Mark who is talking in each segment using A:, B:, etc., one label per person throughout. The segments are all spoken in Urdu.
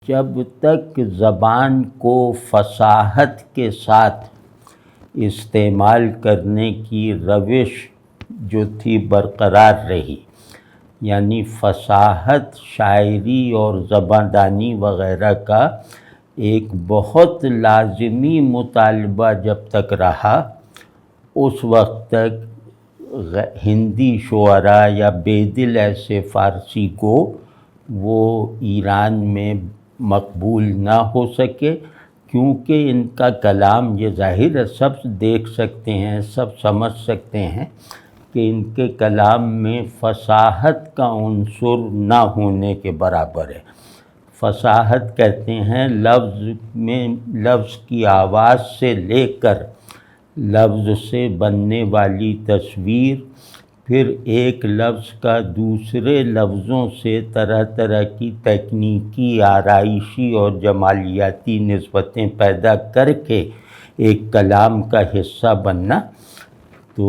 A: جب تک زبان کو فصاحت کے ساتھ استعمال کرنے کی روش جو تھی برقرار رہی، یعنی فصاحت شاعری اور زبان دانی وغیرہ کا ایک بہت لازمی مطالبہ جب تک رہا، اس وقت تک ہندی شعراء یا بے دل ایسے فارسی کو وہ ایران میں مقبول نہ ہو سکے، کیونکہ ان کا کلام، یہ ظاہر ہے سب دیکھ سکتے ہیں، سب سمجھ سکتے ہیں کہ ان کے کلام میں فصاحت کا عنصر نہ ہونے کے برابر ہے۔ فصاحت کہتے ہیں لفظ کی آواز سے لے کر لفظ سے بننے والی تصویر، پھر ایک لفظ کا دوسرے لفظوں سے طرح طرح کی تکنیکی، آرائشی اور جمالیاتی نسبتیں پیدا کر کے ایک کلام کا حصہ بننا، تو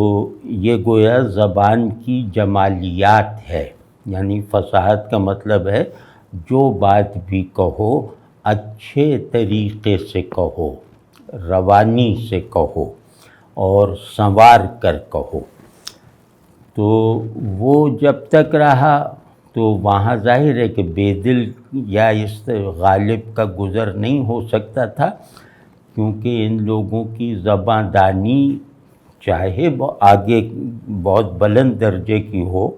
A: یہ گویا زبان کی جمالیات ہے۔ یعنی فصاحت کا مطلب ہے جو بات بھی کہو اچھے طریقے سے کہو، روانی سے کہو اور سنوار کر کہو۔ تو وہ جب تک رہا تو وہاں ظاہر ہے کہ بے دل یا اس غالب کا گزر نہیں ہو سکتا تھا، کیونکہ ان لوگوں کی زبان دانی چاہے آگے بہت بلند درجے کی ہو،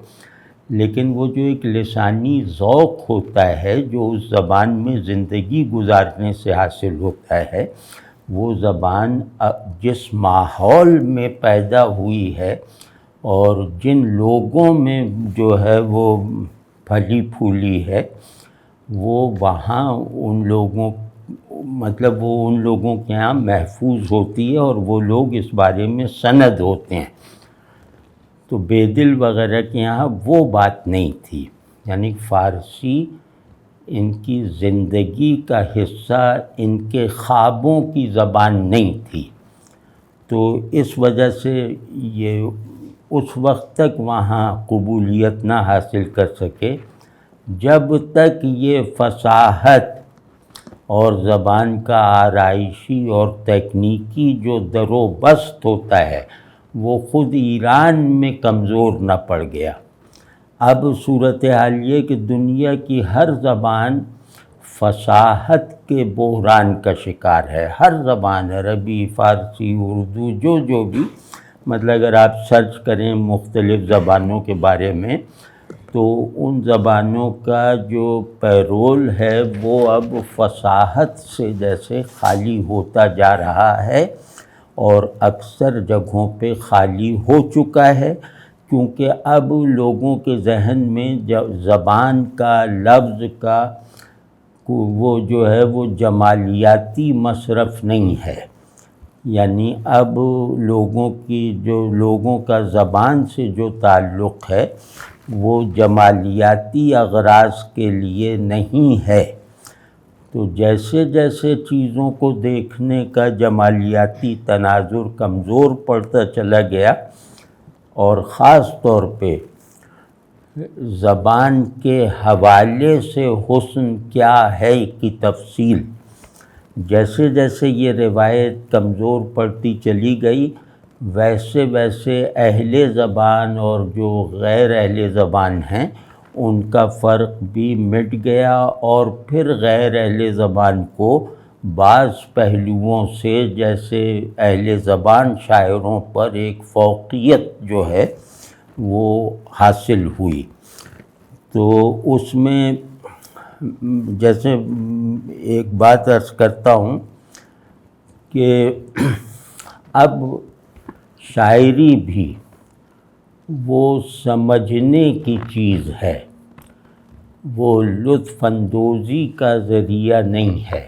A: لیکن وہ جو ایک لسانی ذوق ہوتا ہے جو اس زبان میں زندگی گزارنے سے حاصل ہوتا ہے، وہ زبان جس ماحول میں پیدا ہوئی ہے اور جن لوگوں میں جو ہے وہ پھلی پھولی ہے، وہ وہاں ان لوگوں کے ہاں محفوظ ہوتی ہے اور وہ لوگ اس بارے میں سند ہوتے ہیں۔ تو بے دل وغیرہ کے یہاں وہ بات نہیں تھی، یعنی فارسی ان کی زندگی کا حصہ، ان کے خوابوں کی زبان نہیں تھی۔ تو اس وجہ سے یہ اس وقت تک وہاں قبولیت نہ حاصل کر سکے جب تک یہ فصاحت اور زبان کا آرائشی اور تکنیکی جو در و بست ہوتا ہے وہ خود ایران میں کمزور نہ پڑ گیا۔ اب صورتحال یہ کہ دنیا کی ہر زبان فصاحت کے بحران کا شکار ہے، ہر زبان، عربی، فارسی، اردو، جو بھی، مطلب اگر آپ سرچ کریں مختلف زبانوں کے بارے میں تو ان زبانوں کا جو پیرول ہے وہ اب فصاحت سے جیسے خالی ہوتا جا رہا ہے، اور اکثر جگہوں پہ خالی ہو چکا ہے، کیونکہ اب لوگوں کے ذہن میں زبان کا، لفظ کا وہ جو ہے وہ جمالیاتی مصرف نہیں ہے۔ یعنی اب لوگوں کا زبان سے جو تعلق ہے وہ جمالیاتی اغراض کے لیے نہیں ہے۔ تو جیسے جیسے چیزوں کو دیکھنے کا جمالیاتی تناظر کمزور پڑتا چلا گیا، اور خاص طور پہ زبان کے حوالے سے حسن کیا ہے کی تفصیل، جیسے جیسے یہ روایت کمزور پڑتی چلی گئی، ویسے ویسے اہل زبان اور جو غیر اہل زبان ہیں ان کا فرق بھی مٹ گیا، اور پھر غیر اہل زبان کو بعض پہلوؤں سے جیسے اہل زبان شاعروں پر ایک فوقیت جو ہے وہ حاصل ہوئی۔ تو اس میں جیسے ایک بات عرض کرتا ہوں کہ اب شاعری بھی وہ سمجھنے کی چیز ہے، وہ لطف اندوزی کا ذریعہ نہیں ہے۔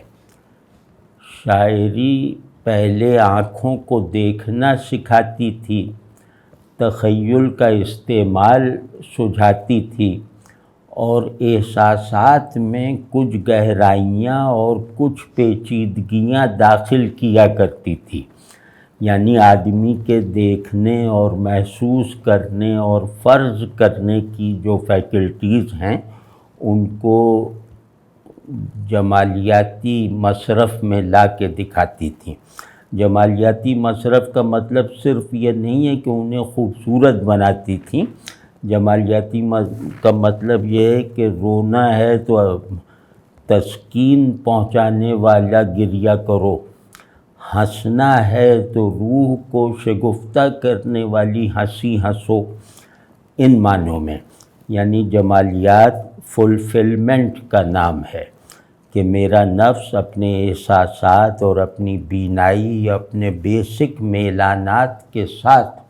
A: شاعری پہلے آنکھوں کو دیکھنا سکھاتی تھی، تخیل کا استعمال سجھاتی تھی، اور احساسات میں کچھ گہرائیاں اور کچھ پیچیدگیاں داخل کیا کرتی تھی۔ یعنی آدمی کے دیکھنے اور محسوس کرنے اور فرض کرنے کی جو فیکلٹیز ہیں ان کو جمالیاتی مصرف میں لا کے دکھاتی تھیں۔ جمالیاتی مصرف کا مطلب صرف یہ نہیں ہے کہ انہیں خوبصورت بناتی تھیں، جمالیاتی کا مطلب یہ ہے کہ رونا ہے تو تسکین پہنچانے والا گریہ کرو، ہنسنا ہے تو روح کو شگفتہ کرنے والی ہنسی ہنسو، ان معنوں میں۔ یعنی جمالیات فلفلمنٹ کا نام ہے کہ میرا نفس اپنے احساسات اور اپنی بینائی، اپنے بیسک میلانات کے ساتھ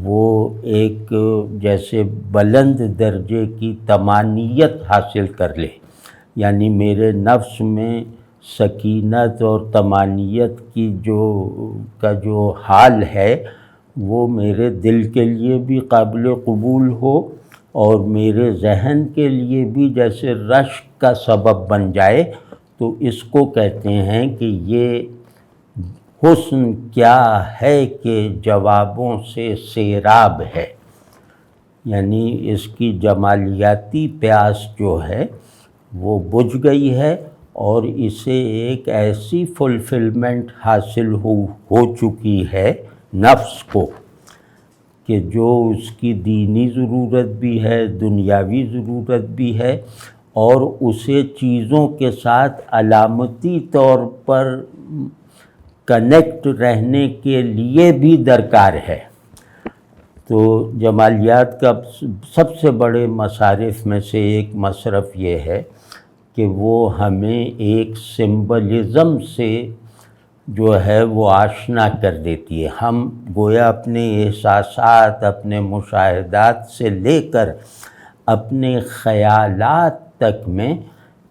A: وہ ایک جیسے بلند درجے کی طمانینت حاصل کر لے۔ یعنی میرے نفس میں سکینت اور طمانینت کی جو حال ہے وہ میرے دل کے لیے بھی قابل قبول ہو اور میرے ذہن کے لیے بھی جیسے رشک کا سبب بن جائے، تو اس کو کہتے ہیں کہ یہ حسن کیا ہے کہ جوابوں سے سیراب ہے۔ یعنی اس کی جمالیاتی پیاس جو ہے وہ بجھ گئی ہے اور اسے ایک ایسی فلفلمنٹ حاصل ہو چکی ہے نفس کو کہ جو اس کی دینی ضرورت بھی ہے، دنیاوی ضرورت بھی ہے، اور اسے چیزوں کے ساتھ علامتی طور پر کنیکٹ رہنے کے لیے بھی درکار ہے۔ تو جمالیات کا سب سے بڑے مصارف میں سے ایک مصرف یہ ہے کہ وہ ہمیں ایک سمبلزم سے جو ہے وہ آشنا کر دیتی ہے۔ ہم گویا اپنے احساسات، اپنے مشاہدات سے لے کر اپنے خیالات تک میں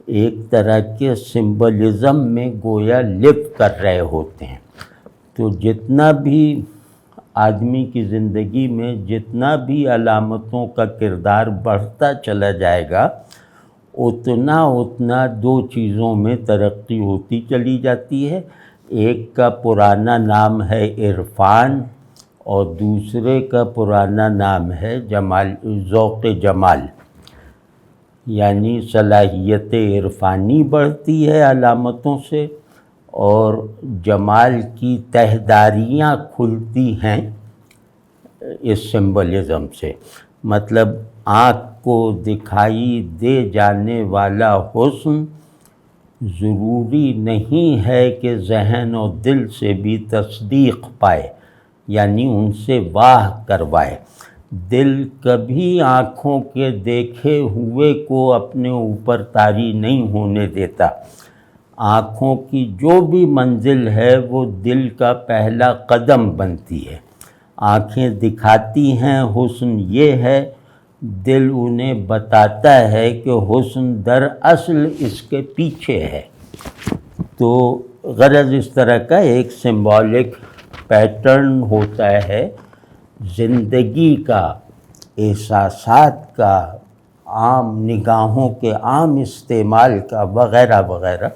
A: ایک طرح کے سمبلزم میں گویا لپ کر رہے ہوتے ہیں۔ تو جتنا بھی آدمی کی زندگی میں جتنا بھی علامتوں کا کردار بڑھتا چلا جائے گا، اتنا دو چیزوں میں ترقی ہوتی چلی جاتی ہے۔ ایک کا پرانا نام ہے عرفان اور دوسرے کا پرانا نام ہے ذوق جمال۔ یعنی صلاحیت عرفانی بڑھتی ہے علامتوں سے اور جمال کی تہداریاں کھلتی ہیں اس سمبلزم سے۔ مطلب آنکھ کو دکھائی دے جانے والا حسن ضروری نہیں ہے کہ ذہن اور دل سے بھی تصدیق پائے، یعنی ان سے واہ کروائے۔ دل کبھی آنکھوں کے دیکھے ہوئے کو اپنے اوپر طاری نہیں ہونے دیتا۔ آنکھوں کی جو بھی منزل ہے وہ دل کا پہلا قدم بنتی ہے۔ آنکھیں دکھاتی ہیں حسن یہ ہے، دل انہیں بتاتا ہے کہ حسن دراصل اس کے پیچھے ہے۔ تو غرض اس طرح کا ایک سمبولک پیٹرن ہوتا ہے زندگی کا، احساسات کا، عام نگاہوں کے عام استعمال کا، وغیرہ وغیرہ۔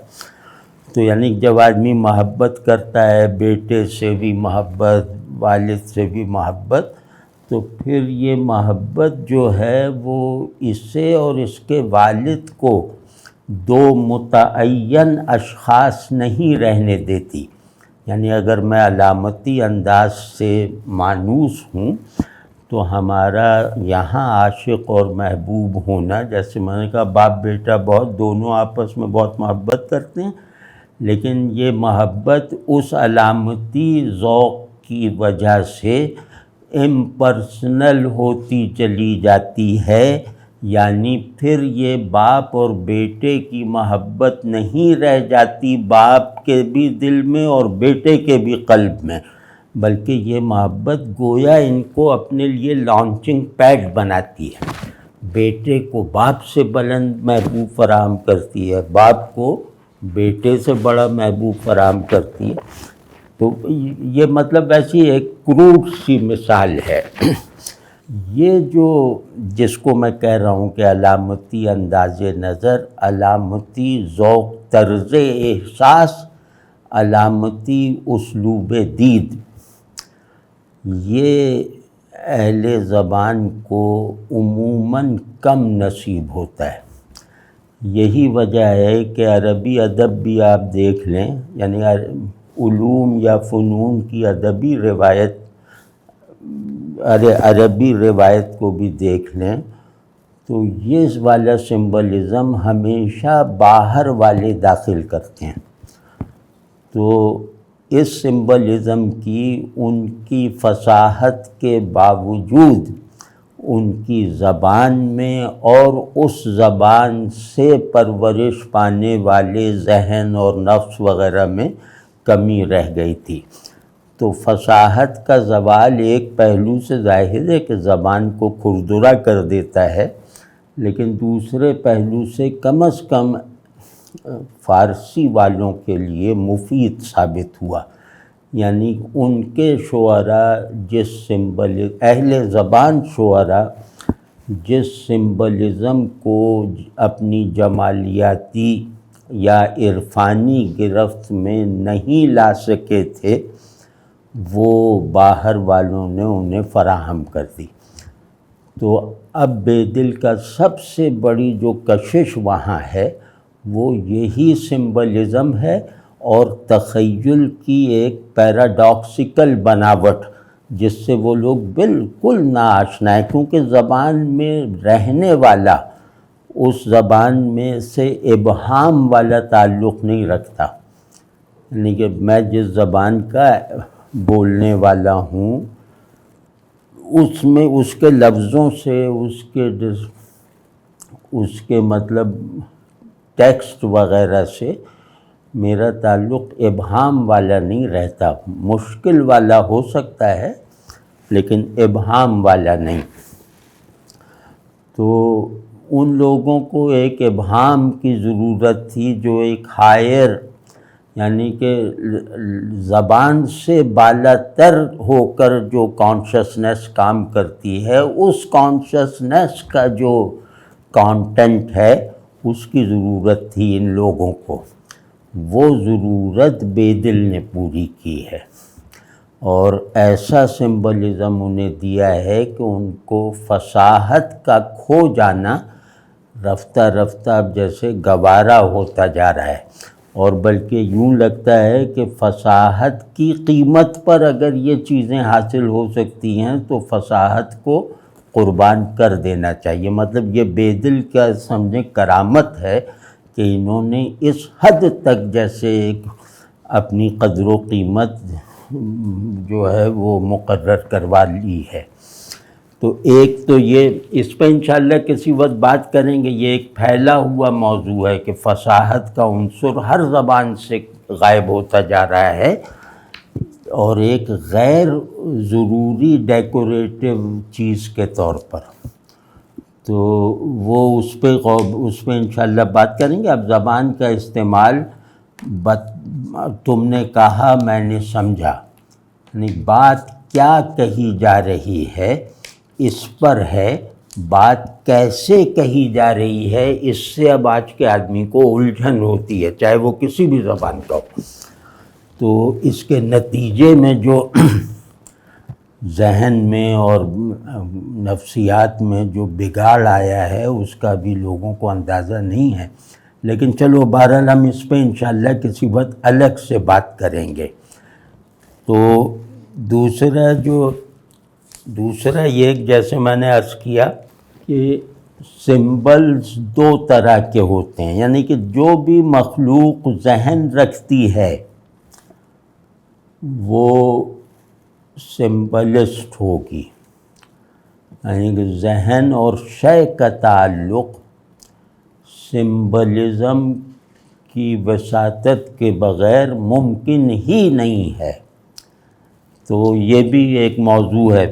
A: تو یعنی جب آدمی محبت کرتا ہے، بیٹے سے بھی محبت، والد سے بھی محبت، تو پھر یہ محبت جو ہے وہ اسے اور اس کے والد کو دو متعین اشخاص نہیں رہنے دیتی۔ یعنی اگر میں علامتی انداز سے مانوس ہوں تو ہمارا یہاں عاشق اور محبوب ہونا، جیسے میں نے کہا باپ بیٹا دونوں آپس میں بہت محبت کرتے ہیں، لیکن یہ محبت اس علامتی ذوق کی وجہ سے امپرسنل ہوتی چلی جاتی ہے۔ یعنی پھر یہ باپ اور بیٹے کی محبت نہیں رہ جاتی باپ کے بھی دل میں اور بیٹے کے بھی قلب میں، بلکہ یہ محبت گویا ان کو اپنے لیے لانچنگ پیڈ بناتی ہے۔ بیٹے کو باپ سے بلند محبوب فراہم کرتی ہے، باپ کو بیٹے سے بڑا محبوب فراہم کرتی ہے۔ تو یہ مطلب ایسی ایک کروڈ سی مثال ہے۔ یہ جس کو میں کہہ رہا ہوں کہ علامتی انداز نظر، علامتی ذوق، طرز احساس، علامتی اسلوب دید، یہ اہل زبان کو عموماً کم نصیب ہوتا ہے۔ یہی وجہ ہے کہ عربی ادب بھی آپ دیکھ لیں، یعنی علوم یا فنون کی ادبی روایت، عربی روایت کو بھی دیکھ لیں تو یہ والا سمبلزم ہمیشہ باہر والے داخل کرتے ہیں۔ تو اس سمبلزم کی ان کی فصاحت کے باوجود ان کی زبان میں اور اس زبان سے پرورش پانے والے ذہن اور نفس وغیرہ میں کمی رہ گئی تھی۔ تو فصاحت کا زوال ایک پہلو سے ظاہر ہے کہ زبان کو کھردرا کر دیتا ہے، لیکن دوسرے پہلو سے کم از کم فارسی والوں کے لیے مفید ثابت ہوا، یعنی ان کے شعراء اہل زبان شعراء جس سمبلزم کو اپنی جمالیاتی یا عرفانی گرفت میں نہیں لا سکے تھے، وہ باہر والوں نے انہیں فراہم کر دی۔ تو اب بیدل کا سب سے بڑی جو کشش وہاں ہے وہ یہی سمبلزم ہے اور تخیل کی ایک پیراڈاکسیکل بناوٹ جس سے وہ لوگ بالکل ناآشنا ہے، کیونکہ زبان میں رہنے والا اس زبان میں سے ابہام والا تعلق نہیں رکھتا، یعنی کہ میں جس زبان کا بولنے والا ہوں اس میں اس کے لفظوں سے اس کے مطلب ٹیکسٹ وغیرہ سے میرا تعلق ابہام والا نہیں رہتا، مشکل والا ہو سکتا ہے لیکن ابہام والا نہیں۔ تو ان لوگوں کو ایک ابہام کی ضرورت تھی جو ایک ہائر، یعنی کہ زبان سے بالا تر ہو کر جو کانشسنس کام کرتی ہے، اس کانشسنس کا جو کانٹینٹ ہے اس کی ضرورت تھی ان لوگوں کو۔ وہ ضرورت بیدل نے پوری کی ہے اور ایسا سمبلزم انہیں دیا ہے کہ ان کو فصاحت کا کھو جانا رفتہ رفتہ اب جیسے گوارا ہوتا جا رہا ہے، اور بلکہ یوں لگتا ہے کہ فصاحت کی قیمت پر اگر یہ چیزیں حاصل ہو سکتی ہیں تو فصاحت کو قربان کر دینا چاہیے۔ مطلب یہ بیدل کا سمجھیں کرامت ہے کہ انہوں نے اس حد تک جیسے ایک اپنی قدر و قیمت جو ہے وہ مقرر کروا لی ہے۔ تو ایک تو یہ اس پہ انشاءاللہ کسی وقت بات کریں گے، یہ ایک پھیلا ہوا موضوع ہے کہ فصاحت کا عنصر ہر زبان سے غائب ہوتا جا رہا ہے، اور ایک غیر ضروری ڈیکوریٹو چیز کے طور پر۔ تو وہ اس پہ انشاءاللہ بات کریں گے۔ اب زبان کا استعمال تم نے کہا میں نے سمجھا، یعنی بات کیا کہی جا رہی ہے اس پر ہے، بات کیسے کہی جا رہی ہے اس سے اب آج کے آدمی کو الجھن ہوتی ہے، چاہے وہ کسی بھی زبان کا ہو۔ تو اس کے نتیجے میں جو ذہن میں اور نفسیات میں جو بگاڑ آیا ہے اس کا بھی لوگوں کو اندازہ نہیں ہے، لیکن چلو بہرحال ہم اس پہ انشاءاللہ کسی وقت الگ سے بات کریں گے۔ تو دوسرا یہ جیسے میں نے عرض کیا کہ سمبلز دو طرح کے ہوتے ہیں، یعنی کہ جو بھی مخلوق ذہن رکھتی ہے وہ سمبلسٹ ہوگی، یعنی کہ ذہن اور شے کا تعلق سمبلزم کی وساطت کے بغیر ممکن ہی نہیں ہے۔ تو یہ بھی ایک موضوع ہے۔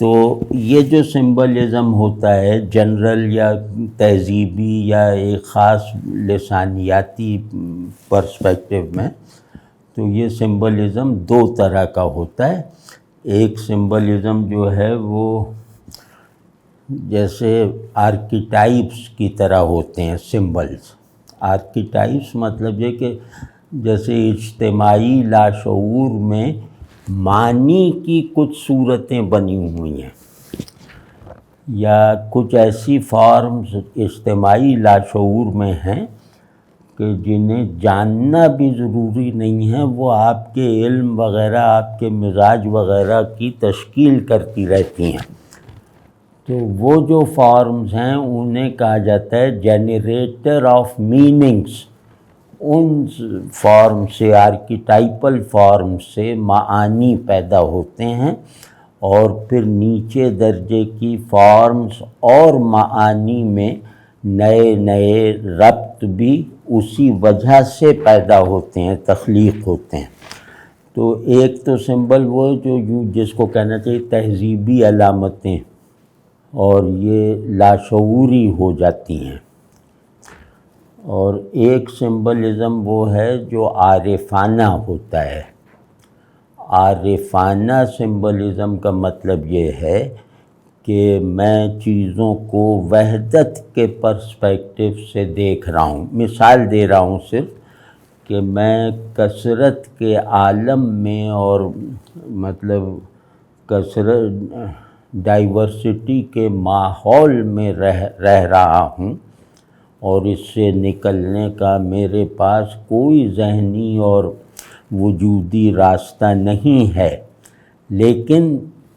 A: تو یہ جو سمبلزم ہوتا ہے جنرل یا تہذیبی یا ایک خاص لسانیاتی پرسپیکٹیو میں، تو یہ سمبلزم دو طرح کا ہوتا ہے۔ ایک سمبلزم جو ہے وہ جیسے آرکیٹائپس کی طرح ہوتے ہیں سمبلز۔ آرکیٹائپس مطلب یہ کہ جیسے اجتماعی لاشعور میں معنی کی کچھ صورتیں بنی ہوئی ہیں، یا کچھ ایسی فارمز اجتماعی لاشعور میں ہیں کہ جنہیں جاننا بھی ضروری نہیں ہے، وہ آپ کے علم وغیرہ، آپ کے مزاج وغیرہ کی تشکیل کرتی رہتی ہیں۔ تو وہ جو فارمز ہیں انہیں کہا جاتا ہے generator of meanings. In form سے، آرکیٹائپل فارم سے معانی پیدا ہوتے ہیں، اور پھر نیچے درجے کی فارمز اور معانی میں نئے نئے ربط بھی اسی وجہ سے پیدا ہوتے ہیں، تخلیق ہوتے ہیں۔ تو ایک تو سمبل وہ جو جس کو کہنا چاہیے تہذیبی علامتیں، اور یہ لاشعوری ہو جاتی ہیں، اور ایک سمبلزم وہ ہے جو عارفانہ ہوتا ہے۔ عارفانہ سمبلزم کا مطلب یہ ہے کہ میں چیزوں کو وحدت کے پرسپیکٹو سے دیکھ رہا ہوں۔ مثال دے رہا ہوں صرف کہ میں کثرت کے عالم میں، اور مطلب کثرت ڈائیورسٹی کے ماحول میں رہ رہا ہوں، اور اس سے نکلنے کا میرے پاس کوئی ذہنی اور وجودی راستہ نہیں ہے، لیکن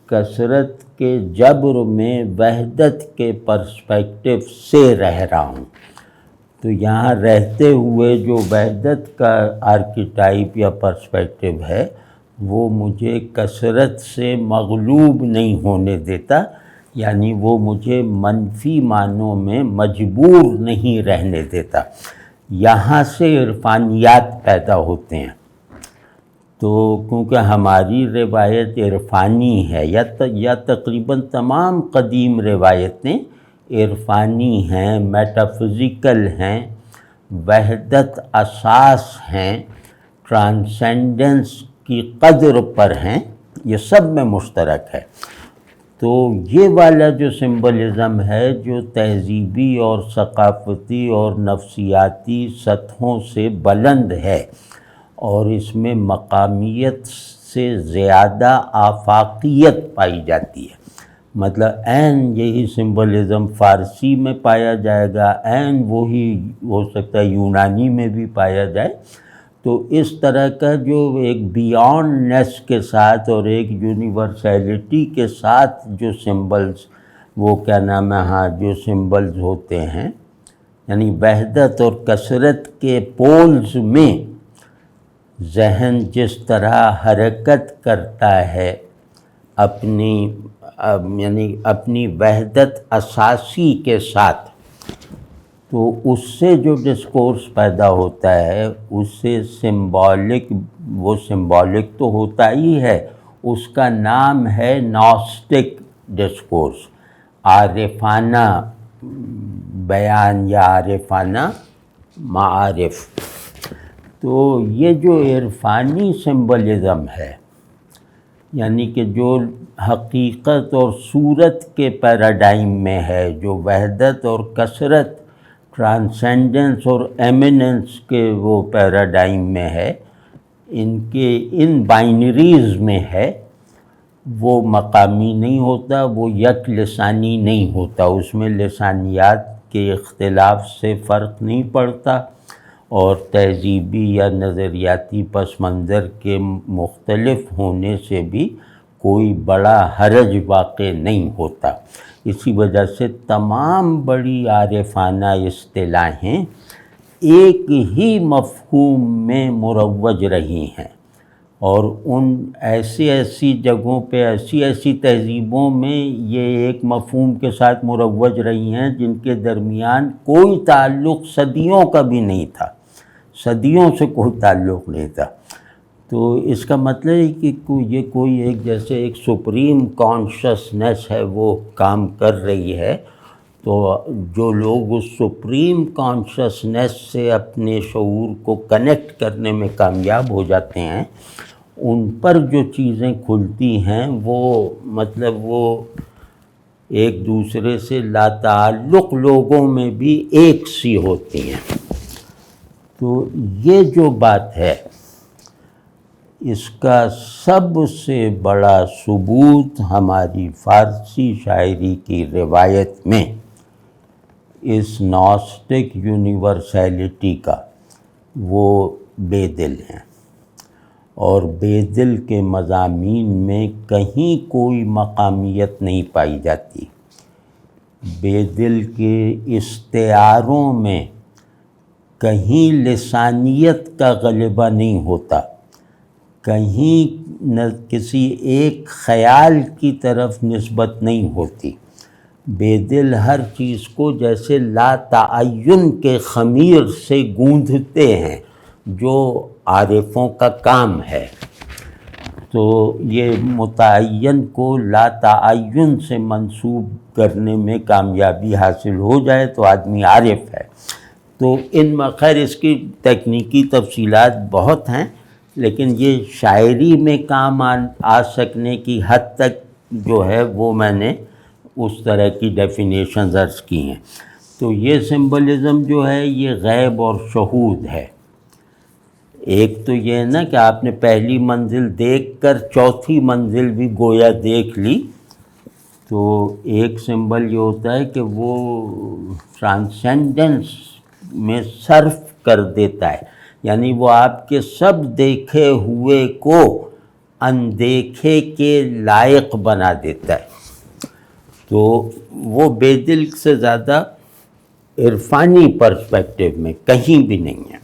A: کثرت کے جبر میں وحدت کے پرسپیکٹو سے رہ رہا ہوں۔ تو یہاں رہتے ہوئے جو وحدت کا آرکیٹائپ یا پرسپیکٹو ہے، وہ مجھے کثرت سے مغلوب نہیں ہونے دیتا، یعنی وہ مجھے منفی معنوں میں مجبور نہیں رہنے دیتا۔ یہاں سے عرفانیات پیدا ہوتے ہیں۔ تو کیونکہ ہماری روایت عرفانی ہے، یا تقریباً تمام قدیم روایتیں عرفانی ہیں، میٹافزیکل ہیں، وحدت اساس ہیں، ٹرانسینڈنس کی قدر پر ہیں، یہ سب میں مشترک ہے۔ تو یہ والا جو سمبلزم ہے جو تہذیبی اور ثقافتی اور نفسیاتی سطحوں سے بلند ہے، اور اس میں مقامیت سے زیادہ آفاقیت پائی جاتی ہے، مطلب عین یہی سمبلزم فارسی میں پایا جائے گا، عین وہی ہو سکتا ہے یونانی میں بھی پایا جائے۔ تو اس طرح کا جو ایک بیانڈنیس کے ساتھ اور ایک یونیورسیلٹی کے ساتھ جو سمبلز، وہ کیا نام ہے، ہاں، جو سمبلز ہوتے ہیں، یعنی وحدت اور کثرت کے پولز میں ذہن جس طرح حرکت کرتا ہے اپنی وحدت اساسی کے ساتھ، تو اس سے جو ڈسکورس پیدا ہوتا ہے اس سے وہ سمبولک تو ہوتا ہی ہے، اس کا نام ہے نوسٹک ڈسکورس، عارفانہ بیان یا عارفانہ معارف۔ تو یہ جو عرفانی سمبلزم ہے، یعنی کہ جو حقیقت اور صورت کے پیراڈائم میں ہے، جو وحدت اور کثرت، ٹرانسینڈنس اور ایمیننس کے وہ پیراڈائم میں ہے، ان بائنریز میں ہے، وہ مقامی نہیں ہوتا، وہ یک لسانی نہیں ہوتا، اس میں لسانیات کے اختلاف سے فرق نہیں پڑتا، اور تہذیبی یا نظریاتی پس منظر کے مختلف ہونے سے بھی کوئی بڑا حرج واقع نہیں ہوتا۔ اسی وجہ سے تمام بڑی عارفانہ اصطلاحیں ایک ہی مفہوم میں مروج رہی ہیں، اور ان ایسی جگہوں پہ، ایسی تہذیبوں میں یہ ایک مفہوم کے ساتھ مروج رہی ہیں جن کے درمیان کوئی تعلق صدیوں کا بھی نہیں تھا، صدیوں سے کوئی تعلق نہیں تھا۔ تو اس کا مطلب ہے کہ یہ کوئی ایک جیسے ایک سپریم کانشسنس ہے، وہ کام کر رہی ہے۔ تو جو لوگ اس سپریم کانشسنس سے اپنے شعور کو کنیکٹ کرنے میں کامیاب ہو جاتے ہیں، ان پر جو چیزیں کھلتی ہیں وہ ایک دوسرے سے لاتعلق لوگوں میں بھی ایک سی ہوتی ہیں۔ تو یہ جو بات ہے، اس کا سب سے بڑا ثبوت ہماری فارسی شاعری کی روایت میں اس ناسٹک یونیورسیلٹی کا وہ بے دل ہیں، اور بے دل کے مضامین میں کہیں کوئی مقامیت نہیں پائی جاتی، بے دل کے استعاروں میں کہیں لسانیت کا غلبہ نہیں ہوتا، کہیں نہ کسی ایک خیال کی طرف نسبت نہیں ہوتی۔ بے دل ہر چیز کو جیسے لا تعین کے خمیر سے گوندھتے ہیں، جو عارفوں کا کام ہے، تو یہ متعین کو لا تعین سے منسوب کرنے میں کامیابی حاصل ہو جائے تو آدمی عارف ہے۔ تو خیر اس کی تکنیکی تفصیلات بہت ہیں، لیکن یہ شاعری میں کام آ سکنے کی حد تک جو ہے وہ میں نے اس طرح کی ڈیفینیشنز عرض کی ہیں۔ تو یہ سمبلزم جو ہے یہ غیب اور شہود ہے۔ ایک تو یہ ہے نا کہ آپ نے پہلی منزل دیکھ کر چوتھی منزل بھی گویا دیکھ لی، تو ایک سمبل یہ ہوتا ہے کہ وہ ٹرانسینڈنس میں صرف کر دیتا ہے، یعنی وہ آپ کے سب دیکھے ہوئے کو اندیکھے کے لائق بنا دیتا ہے۔ تو وہ بے دل سے زیادہ عرفانی پرسپیکٹو میں کہیں بھی نہیں ہے،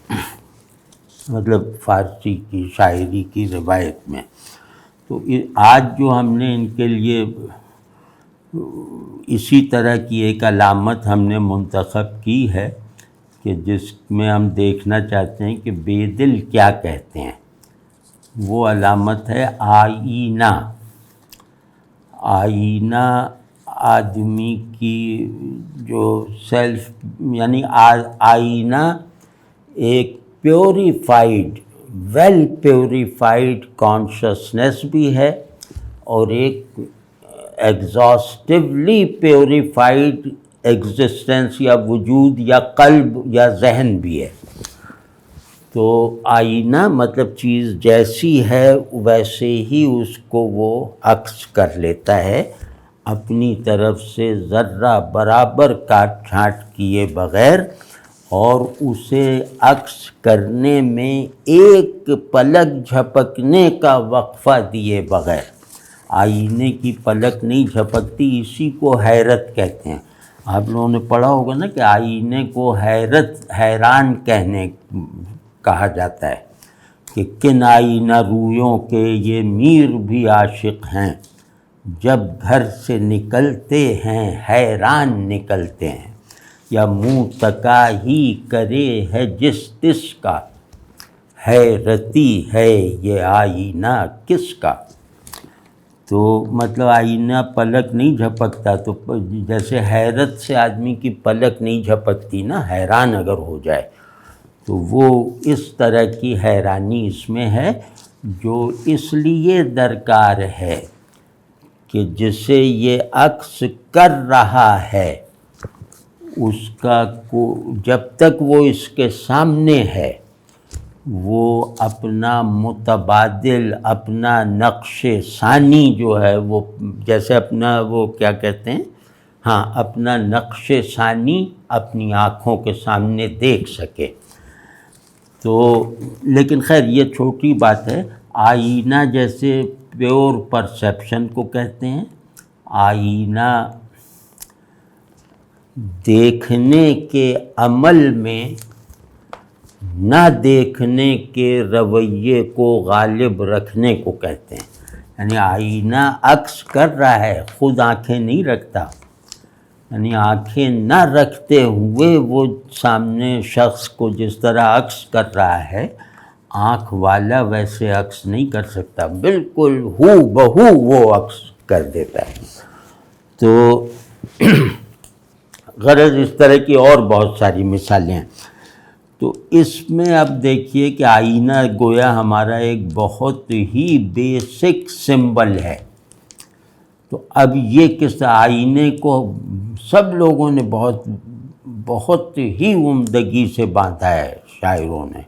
A: مطلب فارسی کی شاعری کی روایت میں۔ تو آج جو ہم نے ان کے لیے اسی طرح کی ایک علامت ہم نے منتخب کی ہے کہ جس میں ہم دیکھنا چاہتے ہیں کہ بے دل کیا کہتے ہیں، وہ علامت ہے آئینہ۔ آئینہ آدمی کی جو سیلف، یعنی آئینہ ایک پیوریفائیڈ، ویل پیوریفائیڈ کانشسنس بھی ہے، اور ایک ایگزاسٹیولی پیوریفائیڈ ایگزسٹنس یا وجود یا قلب یا ذہن بھی ہے۔ تو آئینہ مطلب چیز جیسی ہے ویسے ہی اس کو وہ عکس کر لیتا ہے، اپنی طرف سے ذرہ برابر کاٹ چھانٹ کیے بغیر، اور اسے عکس کرنے میں ایک پلک جھپکنے کا وقفہ دیے بغیر۔ آئینے کی پلک نہیں جھپکتی، اسی کو حیرت کہتے ہیں۔ آپ لوگوں نے پڑھا ہوگا نا کہ آئینے کو حیران کہا جاتا ہے، کہ کن آئینہ رویوں کے یہ میر بھی عاشق ہیں، جب گھر سے نکلتے ہیں حیران نکلتے ہیں، یا منہ تکا ہی کرے ہے جس تس کا، حیرتی ہے یہ آئینہ کس کا۔ تو مطلب آئینہ پلک نہیں جھپکتا، تو جیسے حیرت سے آدمی کی پلک نہیں جھپکتی نا، حیران اگر ہو جائے، تو وہ اس طرح کی حیرانی اس میں ہے، جو اس لیے درکار ہے کہ جسے یہ عکس کر رہا ہے اس کا جب تک وہ اس کے سامنے ہے، وہ اپنا متبادل، اپنا نقش ثانی جو ہے، وہ جیسے اپنا وہ کیا کہتے ہیں، ہاں، اپنا نقش ثانی اپنی آنکھوں کے سامنے دیکھ سکے۔ تو لیکن خیر یہ چھوٹی بات ہے۔ آئینہ جیسے پیور پرسیپشن کو کہتے ہیں، آئینہ دیکھنے کے عمل میں نہ دیکھنے کے رویے کو غالب رکھنے کو کہتے ہیں۔ یعنی آئینہ عکس کر رہا ہے، خود آنکھیں نہیں رکھتا، یعنی آنکھیں نہ رکھتے ہوئے وہ سامنے شخص کو جس طرح عکس کر رہا ہے، آنکھ والا ویسے عکس نہیں کر سکتا، بالکل ہو بہو وہ عکس کر دیتا ہے۔ تو غرض اس طرح کی اور بہت ساری مثالیں ہیں۔ تو اس میں اب دیکھیے کہ آئینہ گویا ہمارا ایک بہت ہی بیسک سمبل ہے۔ تو اب یہ کس آئینے کو سب لوگوں نے بہت ہی عمدگی سے باندھا ہے شاعروں نے،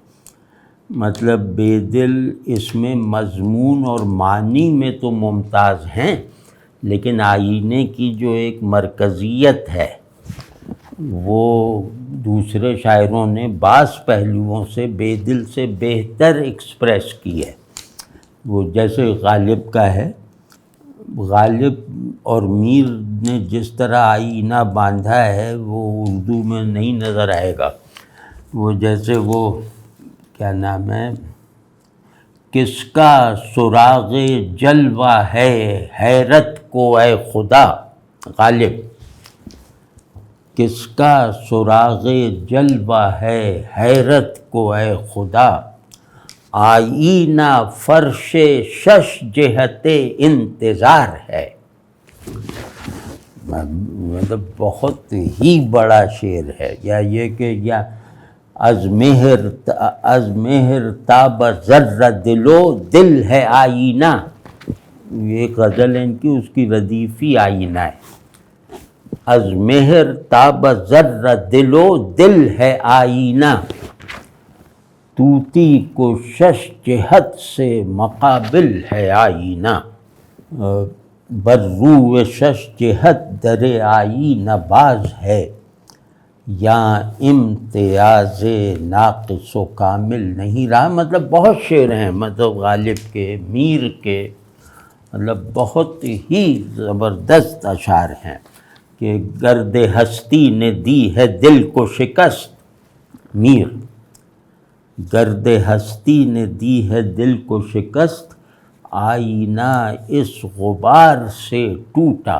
A: مطلب بے دل اس میں مضمون اور معنی میں تو ممتاز ہیں، لیکن آئینے کی جو ایک مرکزیت ہے وہ دوسرے شاعروں نے بعض پہلوؤں سے بے دل سے بہتر ایکسپریس کی ہے۔ وہ جیسے غالب کا ہے، غالب اور میر نے جس طرح آئینہ باندھا ہے وہ اردو میں نہیں نظر آئے گا۔ وہ جیسے وہ کیا نام ہے، کس کا سراغ جلوہ ہے حیرت کو اے خدا، غالب، کس کا سراغ جلوہ ہے حیرت کو اے خدا، آئینہ فرش شش جہت انتظار ہے۔ مطلب بہت ہی بڑا شعر ہے۔ یا یہ کہ یا از مہر تاب ذرہ دلو، دل ہے آئینہ، یہ ایک غزل ہے ان کی، اس کی ردیفی آئینہ ہے۔ از مہر تاب ذرہ دلو، دل ہے آئینہ، طوطی کو شش جہت سے مقابل ہے آئینہ، بر روئے شش جہت در آئینہ باز ہے، یا امتیاز ناقص و کامل نہیں رہا۔ مطلب بہت شعر ہیں، مطلب غالب کے، میر کے، مطلب بہت ہی زبردست اشعار ہیں کہ گرد ہستی نے دی ہے دل کو شکست، میر، گرد ہستی نے دی ہے دل کو شکست، آئینہ اس غبار سے ٹوٹا۔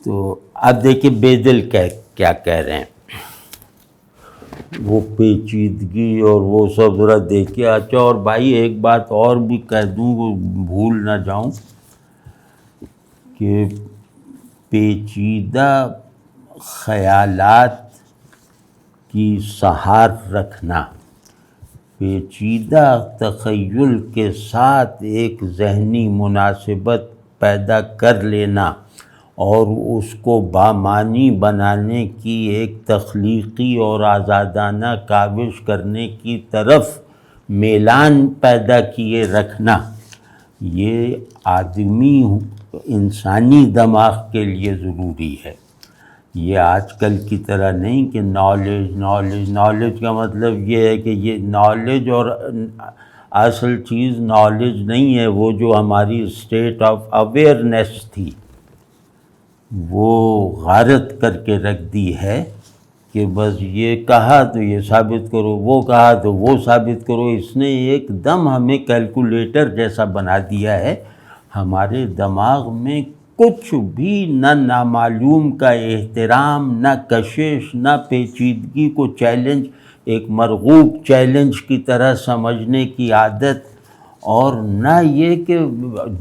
A: تو اب دیکھیں بے دل کیا کہہ رہے ہیں، وہ پیچیدگی اور وہ سب ذرا دیکھیے۔ اچھا، اور بھائی ایک بات اور بھی کہہ دوں، وہ بھول نہ جاؤں، کہ پیچیدہ خیالات کی سہار رکھنا، پیچیدہ تخیل کے ساتھ ایک ذہنی مناسبت پیدا کر لینا اور اس کو بامعنی بنانے کی ایک تخلیقی اور آزادانہ کاوش کرنے کی طرف میلان پیدا کیے رکھنا، یہ آدمی انسانی دماغ کے لیے ضروری ہے۔ یہ آج کل کی طرح نہیں کہ نالج کا مطلب یہ ہے کہ یہ نالج، اور اصل چیز نالج نہیں ہے، وہ جو ہماری اسٹیٹ آف اویئرنیس تھی وہ غارت کر کے رکھ دی ہے کہ بس یہ کہا تو یہ ثابت کرو، وہ کہا تو وہ ثابت کرو۔ اس نے ایک دم ہمیں کیلکولیٹر جیسا بنا دیا ہے، ہمارے دماغ میں کچھ بھی نہ نامعلوم کا احترام، نہ کشش، نہ پیچیدگی کو چیلنج، ایک مرغوب چیلنج کی طرح سمجھنے کی عادت، اور نہ یہ کہ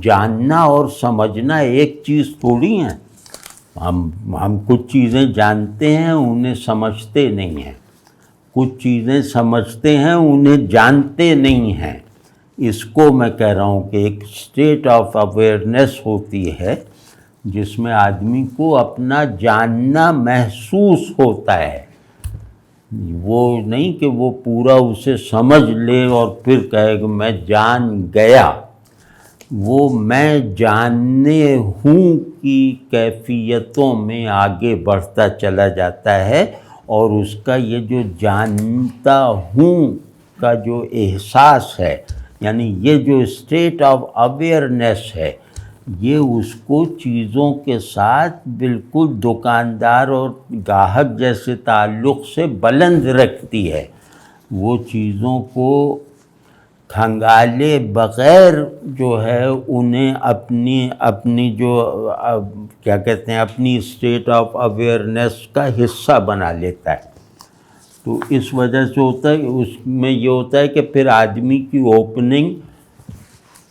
A: جاننا اور سمجھنا ایک چیز تھوڑی ہیں۔ ہم کچھ چیزیں جانتے ہیں انہیں سمجھتے نہیں ہیں، کچھ چیزیں سمجھتے ہیں انہیں جانتے نہیں ہیں۔ اس کو میں کہہ رہا ہوں کہ ایک اسٹیٹ آف اویئرنیس ہوتی ہے جس میں آدمی کو اپنا جاننا محسوس ہوتا ہے، وہ نہیں کہ وہ پورا اسے سمجھ لے اور پھر کہے کہ میں جان گیا۔ وہ میں جاننے ہوں کی کیفیتوں میں آگے بڑھتا چلا جاتا ہے، اور اس کا یہ جو جانتا ہوں کا جو احساس ہے، یعنی یہ جو اسٹیٹ آف اویئرنیس ہے، یہ اس کو چیزوں کے ساتھ بالکل دکاندار اور گاہک جیسے تعلق سے بلند رکھتی ہے۔ وہ چیزوں کو کھنگالے بغیر جو ہے انہیں اپنی جو کیا کہتے ہیں اپنی اسٹیٹ آف اویئرنیس کا حصہ بنا لیتا ہے۔ تو اس وجہ سے ہوتا ہے، اس میں یہ ہوتا ہے کہ پھر آدمی کی اوپننگ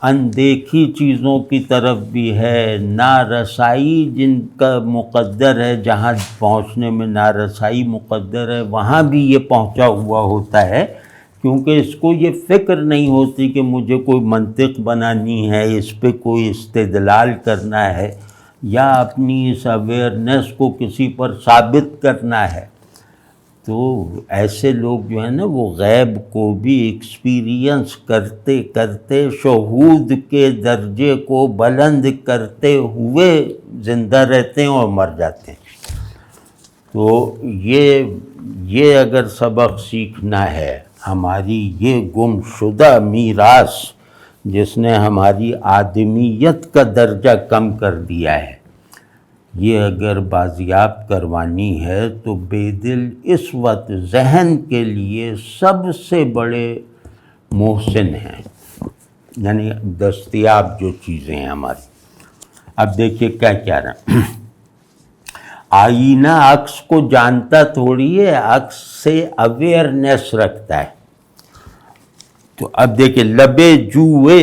A: اندیکھی چیزوں کی طرف بھی ہے، نارسائی جن کا مقدر ہے، جہاں پہنچنے میں نارسائی مقدر ہے وہاں بھی یہ پہنچا ہوا ہوتا ہے، کیونکہ اس کو یہ فکر نہیں ہوتی کہ مجھے کوئی منطق بنانی ہے، اس پہ کوئی استدلال کرنا ہے، یا اپنی اس اویئرنیس کو کسی پر ثابت کرنا ہے۔ تو ایسے لوگ جو ہیں نا وہ غیب کو بھی ایکسپیرینس کرتے کرتے شہود کے درجے کو بلند کرتے ہوئے زندہ رہتے ہیں اور مر جاتے ہیں۔ تو یہ اگر سبق سیکھنا ہے، ہماری یہ گم شدہ میراث جس نے ہماری آدمیت کا درجہ کم کر دیا ہے، یہ اگر بازیاب کروانی ہے تو بے دل اس وقت ذہن کے لیے سب سے بڑے محسن ہیں، یعنی دستیاب جو چیزیں ہیں ہماری۔ اب دیکھیے کیا کہہ رہے ہیں، آئینہ عکس کو جانتا تھوڑی ہے، عکس سے اویئرنیس رکھتا ہے۔ تو اب دیکھیے لبے جوئے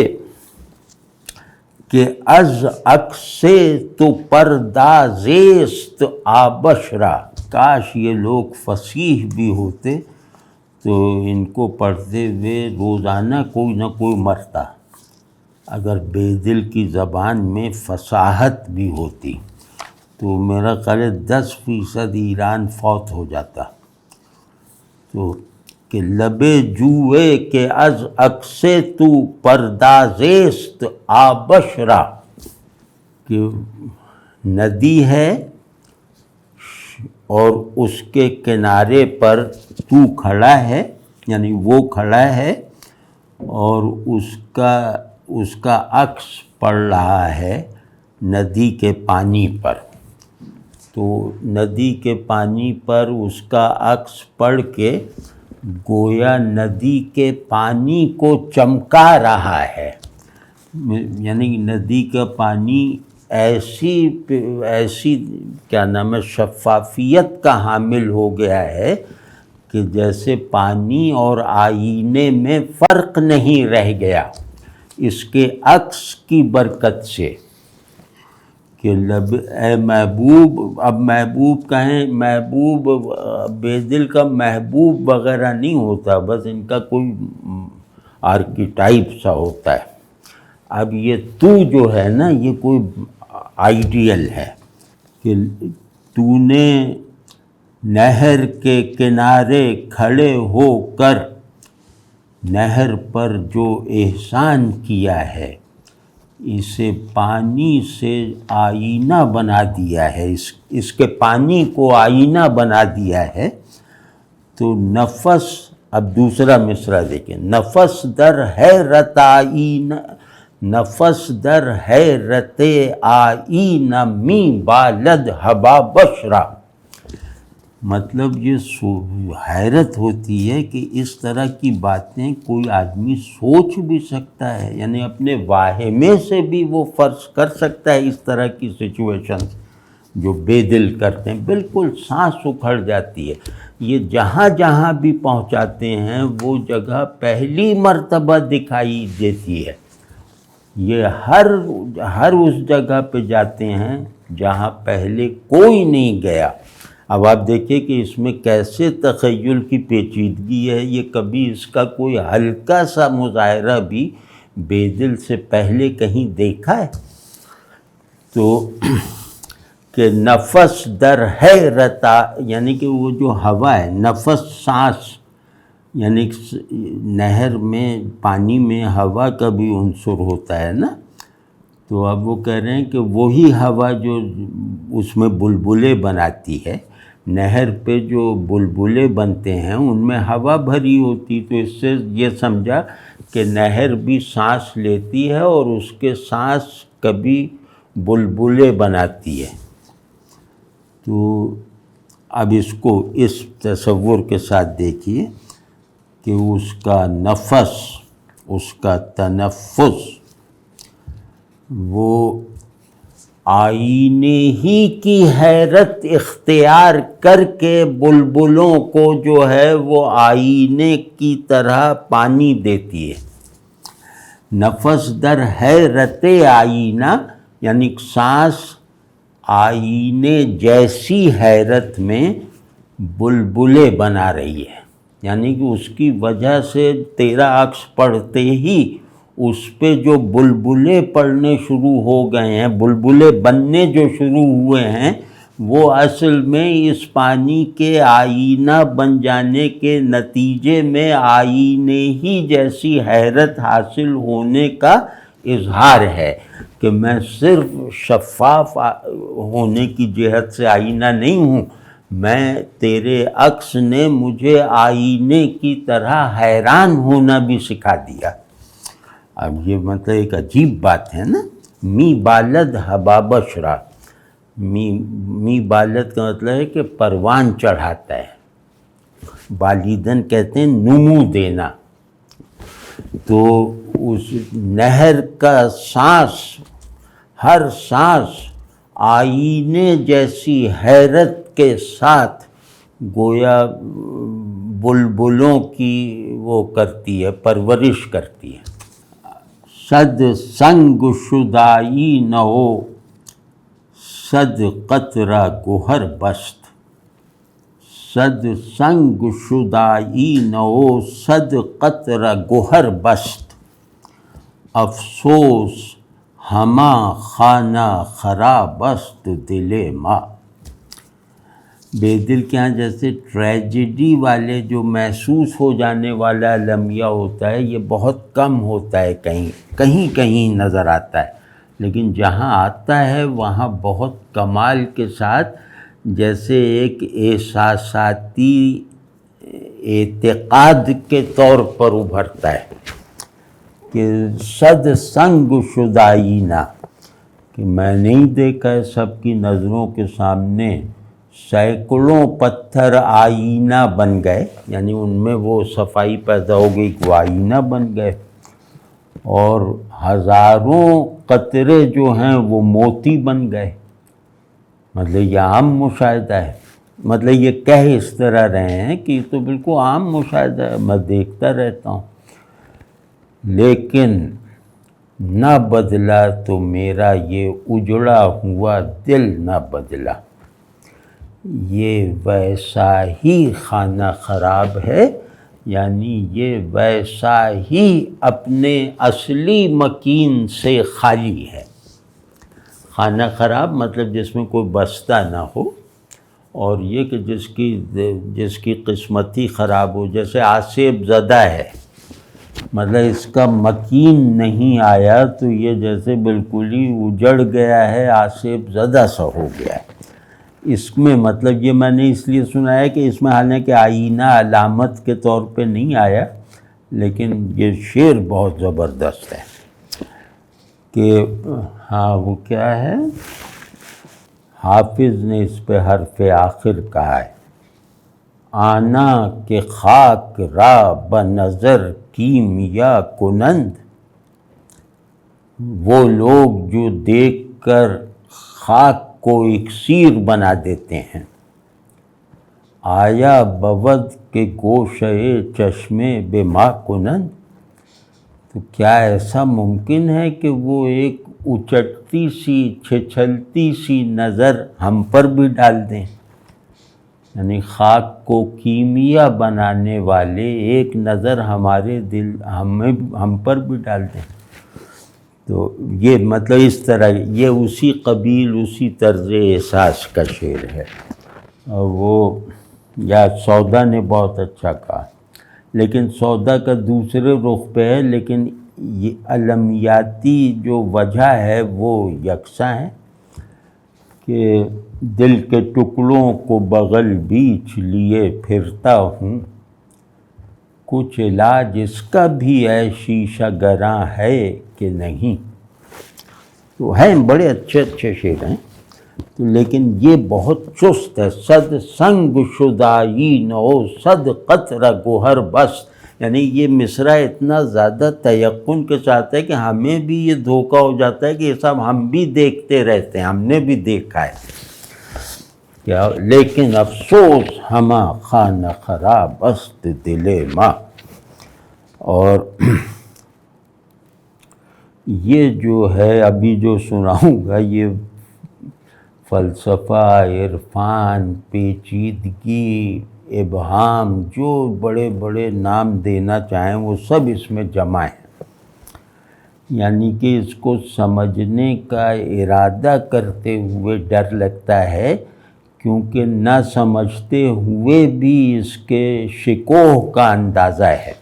A: کہ از عکس سے تو پردازیست آبشرا، کاش یہ لوگ فصیح بھی ہوتے تو ان کو پڑھتے ہوئے روزانہ کوئی نہ کوئی مرتا۔ اگر بے دل کی زبان میں فصاحت بھی ہوتی تو میرا خیال ہے 10% ایران فوت ہو جاتا۔ تو کہ لبے جوئے کہ از عکس تو پردازیست آبشرا، کہ ندی ہے اور اس کے کنارے پر تو کھڑا ہے، یعنی وہ کھڑا ہے اور اس کا عکس پڑ رہا ہے ندی کے پانی پر۔ تو ندی کے پانی پر اس کا عکس پڑ کے گویا ندی کے پانی کو چمکا رہا ہے، یعنی ندی کا پانی ایسی کیا نام ہے شفافیت کا حامل ہو گیا ہے کہ جیسے پانی اور آئینے میں فرق نہیں رہ گیا اس کے عکس کی برکت سے۔ کہ اے محبوب، اب محبوب کہیں، محبوب بے دل کا محبوب وغیرہ نہیں ہوتا، بس ان کا کوئی آرکیٹائپ سا ہوتا ہے۔ اب یہ تو جو ہے نا یہ کوئی آئیڈیل ہے کہ تو نے نہر کے کنارے کھڑے ہو کر نہر پر جو احسان کیا ہے اسے پانی سے آئینہ بنا دیا ہے، اس کے پانی کو آئینہ بنا دیا ہے۔ تو نفس، اب دوسرا مصرع دیکھیں، نفس در حیرت آئینہ، نفس در حیرت آئینہ می بالد حبا بشرا، مطلب یہ حیرت ہوتی ہے کہ اس طرح کی باتیں کوئی آدمی سوچ بھی سکتا ہے، یعنی اپنے واہمے سے بھی وہ فرض کر سکتا ہے اس طرح کی سچویشنز جو بے دل کرتے ہیں، بالکل سانس اکھڑ جاتی ہے۔ یہ جہاں جہاں بھی پہنچاتے ہیں وہ جگہ پہلی مرتبہ دکھائی دیتی ہے، یہ ہر اس جگہ پہ جاتے ہیں جہاں پہلے کوئی نہیں گیا۔ اب آپ دیکھیں کہ اس میں کیسے تخیل کی پیچیدگی ہے، یہ کبھی اس کا کوئی ہلکا سا مظاہرہ بھی بے دل سے پہلے کہیں دیکھا ہے؟ تو کہ نفس در حیرت، یعنی کہ وہ جو ہوا ہے، نفس سانس، یعنی نہر میں پانی میں ہوا کا بھی عنصر ہوتا ہے نا، تو اب وہ کہہ رہے ہیں کہ وہی ہوا جو اس میں بلبلے بناتی ہے، نہر پہ جو بلبلے بنتے ہیں ان میں ہوا بھری ہوتی، تو اس سے یہ سمجھا کہ نہر بھی سانس لیتی ہے اور اس کے سانس کبھی بلبلے بناتی ہے۔ تو اب اس کو اس تصور کے ساتھ دیکھیے کہ اس کا نفس، اس کا تنفس وہ آئینے ہی کی حیرت اختیار کر کے بلبلوں کو جو ہے وہ آئینے کی طرح پانی دیتی ہے۔ نفس در حیرت آئینہ، یعنی سانس آئینے جیسی حیرت میں بلبلے بنا رہی ہے، یعنی کہ اس کی وجہ سے تیرا عکس پڑھتے ہی اس پہ جو بلبلے پڑنے شروع ہو گئے ہیں، بلبلے بننے جو شروع ہوئے ہیں، وہ اصل میں اس پانی کے آئینہ بن جانے کے نتیجے میں آئینے ہی جیسی حیرت حاصل ہونے کا اظہار ہے کہ میں صرف شفاف ہونے کی جہت سے آئینہ نہیں ہوں، میں تیرے عکس نے مجھے آئینے کی طرح حیران ہونا بھی سکھا دیا۔ اب یہ مطلب ایک عجیب بات ہے نا، می بالد حباب شرا، می بالد کا مطلب ہے کہ پروان چڑھاتا ہے، بالیدن کہتے ہیں نمو دینا۔ تو اس نہر کا سانس، ہر سانس آئینے جیسی حیرت کے ساتھ گویا بلبلوں کی وہ کرتی ہے، پرورش کرتی ہے۔ صد سنگ شدائی نہ ہو صد قطرہ گوہر بست، صد سنگ شدائی نہ ہو صد قطرہ گوہر بست، افسوس ہما خانہ خراب است دل ما۔ بے دل کے ہاں جیسے ٹریجڈی والے جو محسوس ہو جانے والا لمحہ ہوتا ہے یہ بہت کم ہوتا ہے، کہیں نظر آتا ہے، لیکن جہاں آتا ہے وہاں بہت کمال کے ساتھ جیسے ایک احساساتی اعتقاد کے طور پر ابھرتا ہے کہ صد سنگ شدائینہ، کہ میں نہیں دیکھا ہے سب کی نظروں کے سامنے سینکڑوں پتھر آئینہ بن گئے، یعنی ان میں وہ صفائی پیدا ہو گئی کہ وہ آئینہ بن گئے، اور ہزاروں قطرے جو ہیں وہ موتی بن گئے۔ مطلب یہ عام مشاہدہ ہے، مطلب یہ کہہ اس طرح رہے ہیں کہ یہ تو بالکل عام مشاہدہ ہے، میں دیکھتا رہتا ہوں، لیکن نہ بدلا تو میرا یہ اجڑا ہوا دل نہ بدلا، یہ ویسا ہی خانہ خراب ہے، یعنی یہ ویسا ہی اپنے اصلی مکین سے خالی ہے۔ خانہ خراب مطلب جس میں کوئی بستہ نہ ہو، اور یہ کہ جس کی قسمتی خراب ہو، جیسے آسیب زدہ ہے، مطلب اس کا مکین نہیں آیا تو یہ جیسے بالکل ہی اجڑ گیا ہے، آسیب زدہ سا ہو گیا ہے۔ اس میں مطلب یہ میں نے اس لیے سنا ہے کہ اس میں حالانکہ آئینہ علامت کے طور پہ نہیں آیا، لیکن یہ شعر بہت زبردست ہے کہ ہاں وہ کیا ہے، حافظ نے اس پہ حرف آخر کہا ہے، آنا کہ خاک را بنظر کیمیا کنند، وہ لوگ جو دیکھ کر خاک کو اکسیر بنا دیتے ہیں، آیا بود کے گوشے چشمے بے ما کنند، تو کیا ایسا ممکن ہے کہ وہ ایک اچٹتی سی چھچلتی سی نظر ہم پر بھی ڈال دیں، یعنی خاک کو کیمیا بنانے والے ایک نظر ہمارے دل ہم پر بھی ڈال دیں۔ تو یہ مطلب اس طرح یہ اسی قبیل اسی طرز احساس کا شعر ہے، اور وہ یا سودا نے بہت اچھا کہا، لیکن سودا کا دوسرے رخ پہ ہے، لیکن یہ علمیاتی جو وجہ ہے وہ یکساں ہے کہ دل کے ٹکڑوں کو بغل بیچ لیے پھرتا ہوں، کچھ علاج اس کا بھی ہے شیشہ گراں ہے کہ نہیں۔ تو ہیں بڑے اچھے شعر ہیں، تو لیکن یہ بہت چست ہے، صد سنگ شدائی نہ ہو صد قطرہ گوہر بس، یعنی یہ مصرع اتنا زیادہ تیقن کے ساتھ ہے کہ ہمیں بھی یہ دھوکہ ہو جاتا ہے کہ یہ سب ہم بھی دیکھتے رہتے ہیں، ہم نے بھی دیکھا ہے کیا، لیکن افسوس ہما خانہ خراب است دل ما۔ اور یہ جو ہے ابھی جو سناؤں گا یہ فلسفہ، عرفان، پیچیدگی، ابہام، جو بڑے بڑے نام دینا چاہیں وہ سب اس میں جمع ہیں، یعنی کہ اس کو سمجھنے کا ارادہ کرتے ہوئے ڈر لگتا ہے کیونکہ نہ سمجھتے ہوئے بھی اس کے شکوہ کا اندازہ ہے۔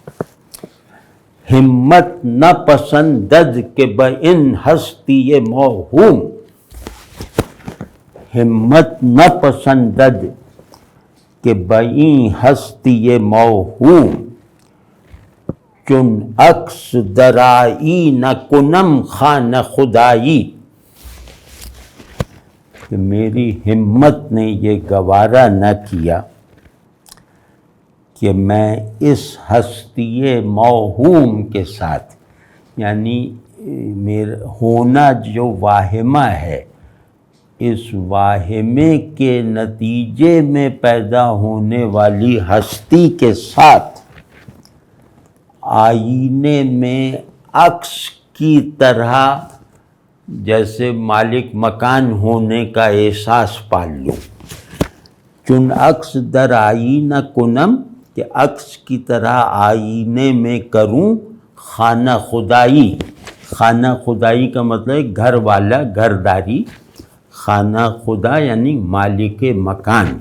A: ہمت نہ پسندد کہ بِن ہستی موہوم، ہمت نہ پسندد کہ بِن ہستی موہوم، چون عکس درائی نہ کنم خانہ خدائی، کہ میری ہمت نے یہ گوارا نہ کیا کہ میں اس ہستی موہوم کے ساتھ، یعنی میرا ہونا جو واہمہ ہے، اس واہمے کے نتیجے میں پیدا ہونے والی ہستی کے ساتھ آئینے میں عکس کی طرح جیسے مالک مکان ہونے کا احساس پال لوں۔ چون عکس در آئینہ کنم، کہ عکس کی طرح آئینے میں کروں خانہ خدائی۔ خانہ خدائی کا مطلب ہے گھر والا، گھرداری۔ خانہ خدا یعنی مالک مکان۔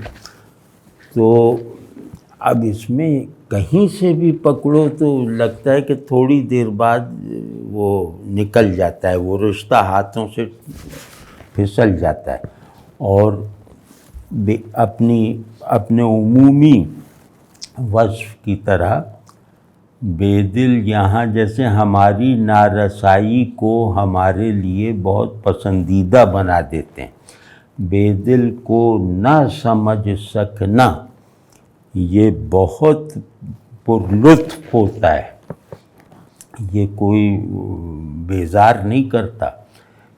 A: تو اب اس میں کہیں سے بھی پکڑو تو لگتا ہے کہ تھوڑی دیر بعد وہ نکل جاتا ہے، وہ رشتہ ہاتھوں سے پھسل جاتا ہے، اور اپنے عمومی وصف کی طرح بے دل یہاں جیسے ہماری نارسائی کو ہمارے لیے بہت پسندیدہ بنا دیتے ہیں۔ بے دل کو نہ سمجھ سکنا یہ بہت پرلطف ہوتا ہے، یہ کوئی بیزار نہیں کرتا،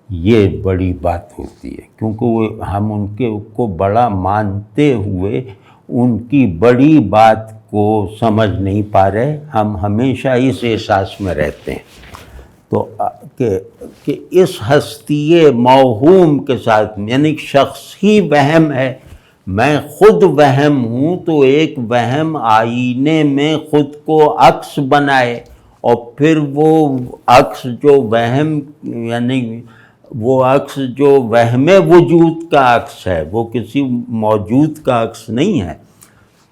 A: یہ بڑی بات ہوتی ہے، کیونکہ وہ ہم ان کو بڑا مانتے ہوئے ان کی بڑی بات کو سمجھ نہیں پا رہے، ہم ہمیشہ اس احساس میں رہتے ہیں۔ تو کہ اس ہستی موہوم کے ساتھ، یعنی شخصی وہم ہے، میں خود وہم ہوں، تو ایک وہم آئینے میں خود کو عکس بنائے، اور پھر وہ عکس جو وہم، یعنی وہ عکس جو وہم وجود کا عکس ہے، وہ کسی موجود کا عکس نہیں ہے،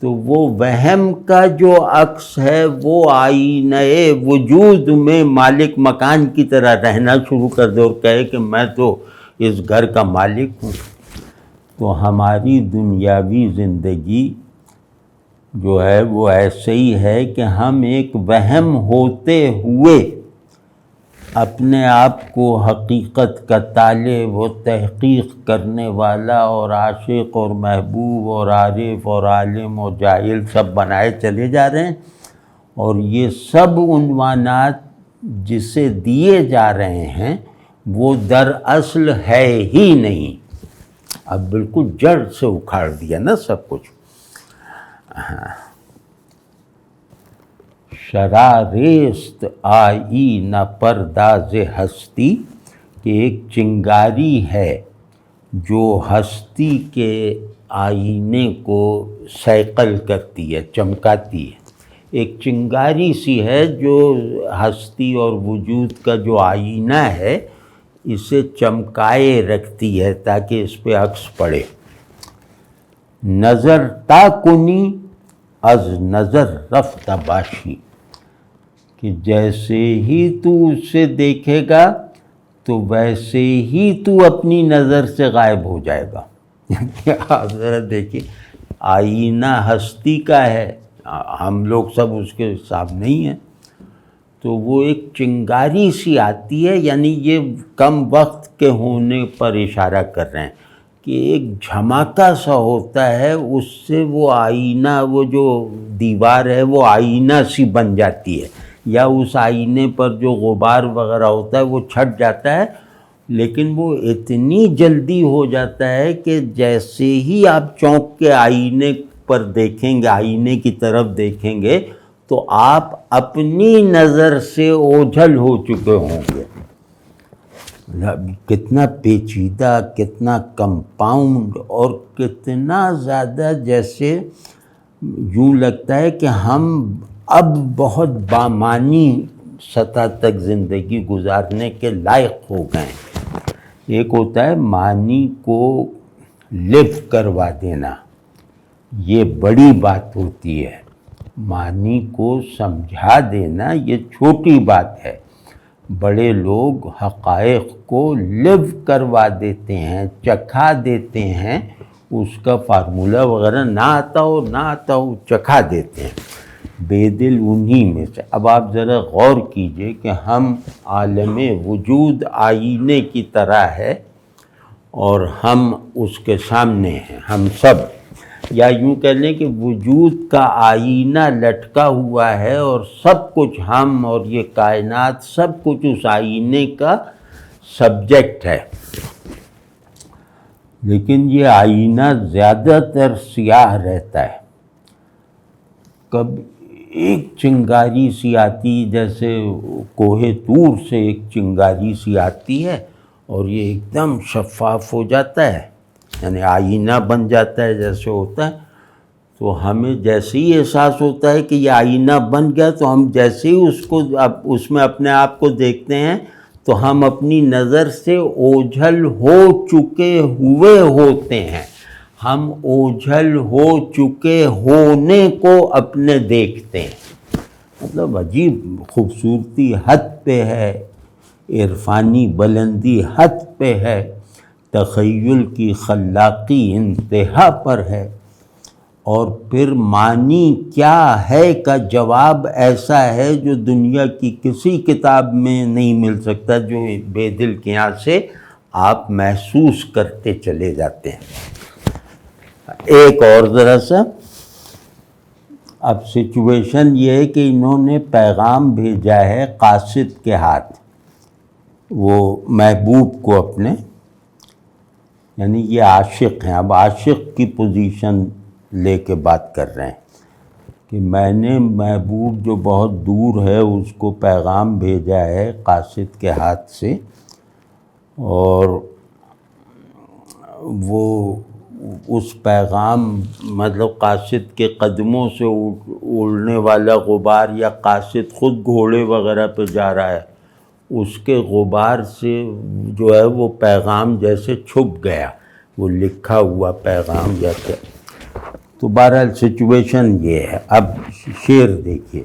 A: تو وہ وہم کا جو عکس ہے وہ آئینہ وجود میں مالک مکان کی طرح رہنا شروع کر دے اور کہے کہ میں تو اس گھر کا مالک ہوں۔ تو ہماری دنیاوی زندگی جو ہے وہ ایسے ہی ہے کہ ہم ایک وہم ہوتے ہوئے اپنے آپ کو حقیقت کا طالب و تحقیق کرنے والا اور عاشق اور محبوب اور عارف اور عالم اور جاہل سب بنائے چلے جا رہے ہیں، اور یہ سب عنوانات جسے دیے جا رہے ہیں وہ دراصل ہے ہی نہیں۔ اب بالکل جڑ سے اکھاڑ دیا نا سب کچھ۔ شراریست آئی نہ پرداز ہستی، کہ ایک چنگاری ہے جو ہستی کے آئینے کو صیقل کرتی ہے، چمکاتی ہے۔ ایک چنگاری سی ہے جو ہستی اور وجود کا جو آئینہ ہے اسے چمکائے رکھتی ہے تاکہ اس پہ عکس پڑے۔ نظر تا کنی از نظر رفت باشی، کہ جیسے ہی تو اسے دیکھے گا تو ویسے ہی تو اپنی نظر سے غائب ہو جائے گا۔ آپ ذرا دیکھیں، آئینہ ہستی کا ہے، ہم لوگ سب اس کے حساب نہیں ہیں، تو وہ ایک چنگاری سی آتی ہے، یعنی یہ کم وقت کے ہونے پر اشارہ کر رہے ہیں کہ ایک جھماکہ سا ہوتا ہے، اس سے وہ آئینہ، وہ جو دیوار ہے وہ آئینہ سی بن جاتی ہے، یا اس آئینے پر جو غبار وغیرہ ہوتا ہے وہ چھٹ جاتا ہے، لیکن وہ اتنی جلدی ہو جاتا ہے کہ جیسے ہی آپ چونک کے آئینے پر دیکھیں گے، آئینے کی طرف دیکھیں گے تو آپ اپنی نظر سے اوجھل ہو چکے ہوں گے۔ کتنا پیچیدہ، کتنا کمپاؤنڈ، اور کتنا زیادہ جیسے یوں لگتا ہے کہ ہم اب بہت بامانی سطح تک زندگی گزارنے کے لائق ہو گئے ہیں۔ ایک ہوتا ہے معنی کو لیو کروا دینا یہ بڑی بات ہوتی ہے، معنی کو سمجھا دینا یہ چھوٹی بات ہے۔ بڑے لوگ حقائق کو لیو کروا دیتے ہیں، چکھا دیتے ہیں، اس کا فارمولہ وغیرہ نہ آتا ہو چکھا دیتے ہیں۔ بے دل انہی میں سے۔ اب آپ ذرا غور کیجئے کہ ہم عالم وجود آئینے کی طرح ہے اور ہم اس کے سامنے ہیں، ہم سب، یا یوں کہہ لیں کہ وجود کا آئینہ لٹکا ہوا ہے اور سب کچھ ہم اور یہ کائنات سب کچھ اس آئینے کا سبجیکٹ ہے۔ لیکن یہ آئینہ زیادہ تر سیاہ رہتا ہے۔ کب ایک چنگاری سی آتی، جیسے کوہ طور سے ایک چنگاری سی آتی ہے اور یہ ایک دم شفاف ہو جاتا ہے، یعنی آئینہ بن جاتا ہے جیسے ہوتا ہے، تو ہمیں جیسے ہی احساس ہوتا ہے کہ یہ آئینہ بن گیا تو ہم جیسے ہی اس میں اپنے آپ کو دیکھتے ہیں تو ہم اپنی نظر سے اوجھل ہو چکے ہوئے ہوتے ہیں، ہم اوجھل ہو چکے ہونے کو اپنے دیکھتے ہیں۔ مطلب عجیب خوبصورتی حد پہ ہے، عرفانی بلندی حد پہ ہے، تخیل کی خلاقی انتہا پر ہے، اور پھر معنی کیا ہے کا جواب ایسا ہے جو دنیا کی کسی کتاب میں نہیں مل سکتا، جو بے دل کے یہاں سے آپ محسوس کرتے چلے جاتے ہیں۔ ایک اور ذرا سا، اب سچویشن یہ ہے کہ انہوں نے پیغام بھیجا ہے قاصد کے ہاتھ، وہ محبوب کو اپنے، یعنی یہ عاشق ہیں، اب عاشق کی پوزیشن لے کے بات کر رہے ہیں کہ میں نے محبوب جو بہت دور ہے اس کو پیغام بھیجا ہے قاصد کے ہاتھ سے، اور وہ اس پیغام مطلب قاصد کے قدموں سے اڑنے والا غبار، یا قاصد خود گھوڑے وغیرہ پہ جا رہا ہے، اس کے غبار سے جو ہے وہ پیغام جیسے چھپ گیا، وہ لکھا ہوا پیغام جیسے۔ تو بہرحال سچویشن یہ ہے۔ اب شعر دیکھیے،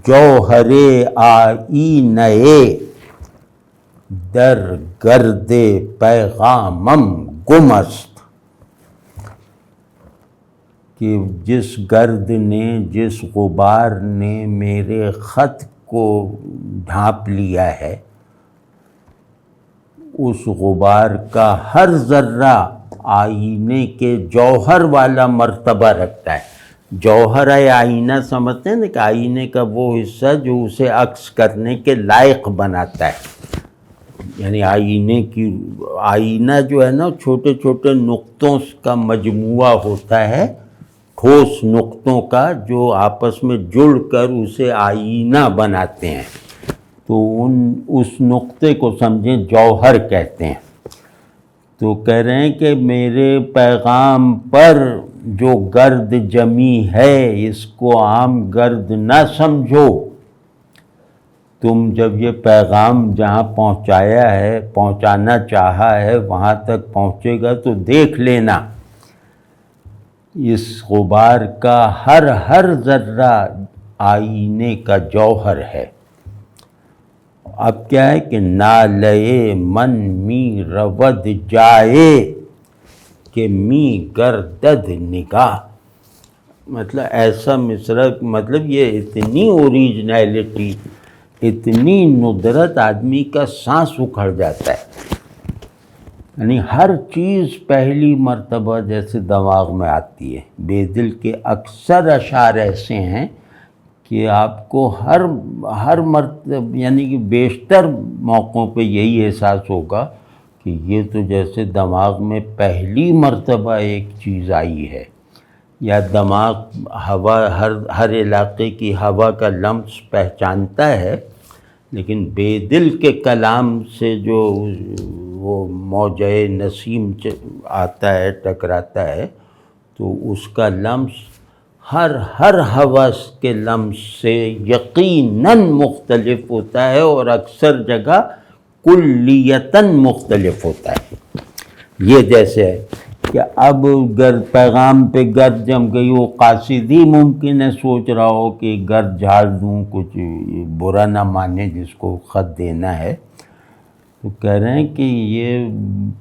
A: جوہر آئینہ در گرد پیغامم گم است، کہ جس گرد نے، جس غبار نے میرے خط کو ڈھانپ لیا ہے، اس غبار کا ہر ذرہ آئینے کے جوہر والا مرتبہ رکھتا ہے۔ جوہر آئینہ سمجھتے ہیں نا کہ آئینے کا وہ حصہ جو اسے عکس کرنے کے لائق بناتا ہے، یعنی آئینہ جو ہے نا چھوٹے چھوٹے نقطوں کا مجموعہ ہوتا ہے، ٹھوس نقطوں کا، جو آپس میں جڑ کر اسے آئینہ بناتے ہیں، تو اس نقطے کو سمجھیں جوہر کہتے ہیں۔ تو کہہ رہے ہیں کہ میرے پیغام پر جو گرد جمی ہے اس کو عام گرد نہ سمجھو، تم جب یہ پیغام جہاں پہنچایا ہے، پہنچانا چاہا ہے، وہاں تک پہنچے گا تو دیکھ لینا اس غبار کا ہر ذرہ آئینے کا جوہر ہے۔ اب کیا ہے کہ نالے من می رود جائے کہ می گردد نگاہ، مطلب ایسا مصرع، مطلب یہ اتنی اوریجنلٹی، اتنی ندرت، آدمی کا سانس اکھڑ جاتا ہے، یعنی ہر چیز پہلی مرتبہ جیسے دماغ میں آتی ہے۔ بے دل کے اکثر اشعار ایسے ہیں کہ آپ کو ہر مرتبہ، یعنی کہ بیشتر موقعوں پہ یہی احساس ہوگا کہ یہ تو جیسے دماغ میں پہلی مرتبہ ایک چیز آئی ہے، یا دماغ ہوا، ہر علاقے کی ہوا کا لمس پہچانتا ہے، لیکن بے دل کے کلام سے جو وہ موجۂ نسیم آتا ہے، ٹکراتا ہے، تو اس کا لمس ہر حواس کے لمس سے یقیناً مختلف ہوتا ہے، اور اکثر جگہ کلیتاً مختلف ہوتا ہے۔ یہ جیسے ہے کہ اب گرد پیغام پہ گرد جم گئی، وہ قاصدی ممکن ہے سوچ رہا ہو کہ گرد جھاڑ دوں، کچھ برا نہ مانے جس کو خط دینا ہے، تو کہہ رہے ہیں کہ یہ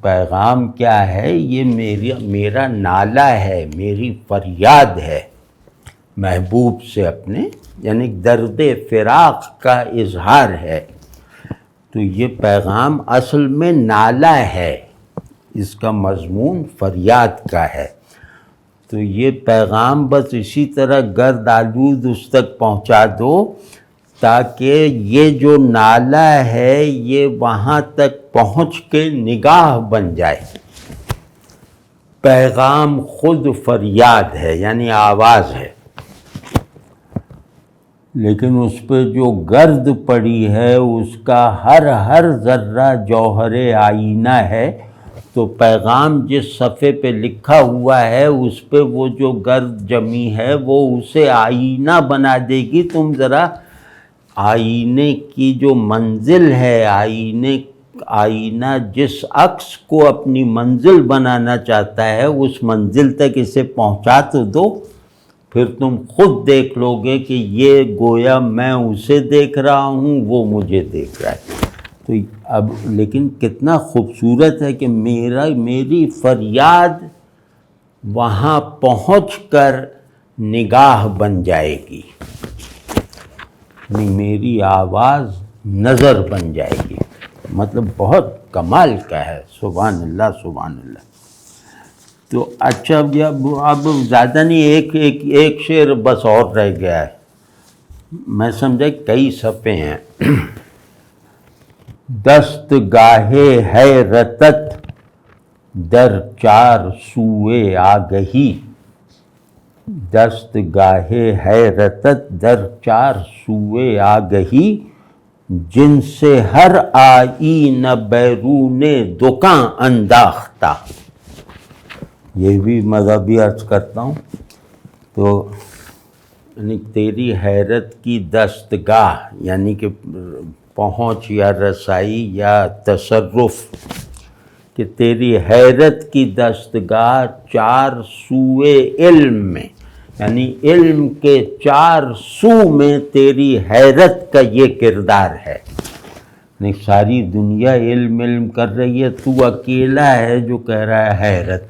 A: پیغام کیا ہے، یہ میرا نالہ ہے، میری فریاد ہے محبوب سے اپنے، یعنی درد فراق کا اظہار ہے۔ تو یہ پیغام اصل میں نالہ ہے، اس کا مضمون فریاد کا ہے۔ تو یہ پیغام بس اسی طرح گرد آلود اس تک پہنچا دو تاکہ یہ جو نالہ ہے یہ وہاں تک پہنچ کے نگاہ بن جائے۔ پیغام خود فریاد ہے، یعنی آواز ہے، لیکن اس پہ جو گرد پڑی ہے اس کا ہر ذرہ جوہر آئینہ ہے، تو پیغام جس صفحے پہ لکھا ہوا ہے اس پہ وہ جو گرد جمی ہے وہ اسے آئینہ بنا دے گی۔ تم ذرا آئینے کی جو منزل ہے، آئینہ جس عکس کو اپنی منزل بنانا چاہتا ہے اس منزل تک اسے پہنچا تو دو، پھر تم خود دیکھ لو گے کہ یہ گویا میں اسے دیکھ رہا ہوں، وہ مجھے دیکھ رہا ہے۔ تو اب لیکن کتنا خوبصورت ہے کہ میری فریاد وہاں پہنچ کر نگاہ بن جائے گی، میری آواز نظر بن جائے گی۔ مطلب بہت کمال کا ہے، سبحان اللہ سبحان اللہ۔ تو اچھا اب زیادہ نہیں، ایک شعر بس اور رہ گیا ہے، میں سمجھا کئی صفحے ہیں۔ دست گاہے حیرتت در چار سوئے آگہی، دست گاہے حیرتت در چار سوئے آگہی، جن سے ہر آئینہ بیرون دکان انداختہ۔ یہ بھی مذہبی عرض کرتا ہوں، تو یعنی تیری حیرت کی دستگاہ، یعنی کہ پہنچ یا رسائی یا تصرف، کہ تیری حیرت کی دستگاہ چار سوئے علم میں، یعنی علم کے چار سو میں تیری حیرت کا یہ کردار ہے۔ نہیں ساری دنیا علم کر رہی ہے، تو اکیلا ہے جو کہہ رہا ہے حیرت،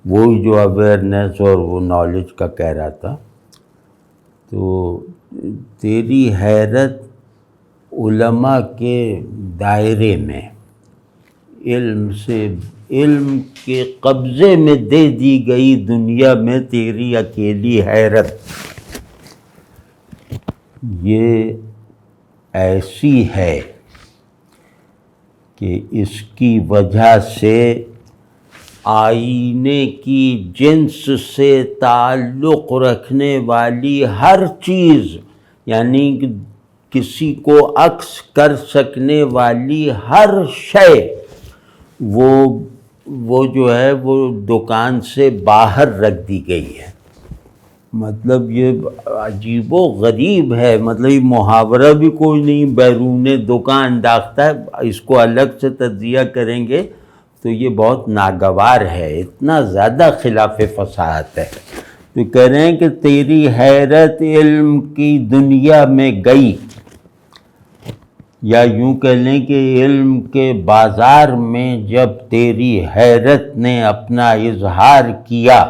A: وہی جو اویئرنیس اور وہ نالج کا کہہ رہا تھا۔ تو تیری حیرت علماء کے دائرے میں، علم کے قبضے میں دے دی گئی دنیا میں تیری اکیلی حیرت، یہ ایسی ہے کہ اس کی وجہ سے آئینے کی جنس سے تعلق رکھنے والی ہر چیز، یعنی کسی کو عکس کر سکنے والی ہر شے، وہ جو ہے وہ دکان سے باہر رکھ دی گئی ہے۔ مطلب یہ عجیب و غریب ہے، مطلب یہ محاورہ بھی کوئی نہیں، بیرون دکان انداختہ ہے، اس کو الگ سے تجزیہ کریں گے تو یہ بہت ناگوار ہے، اتنا زیادہ خلاف فصاحت ہے۔ تو کہہ رہے ہیں کہ تیری حیرت علم کی دنیا میں گئی، یا یوں کہہ لیں کہ علم کے بازار میں جب تیری حیرت نے اپنا اظہار کیا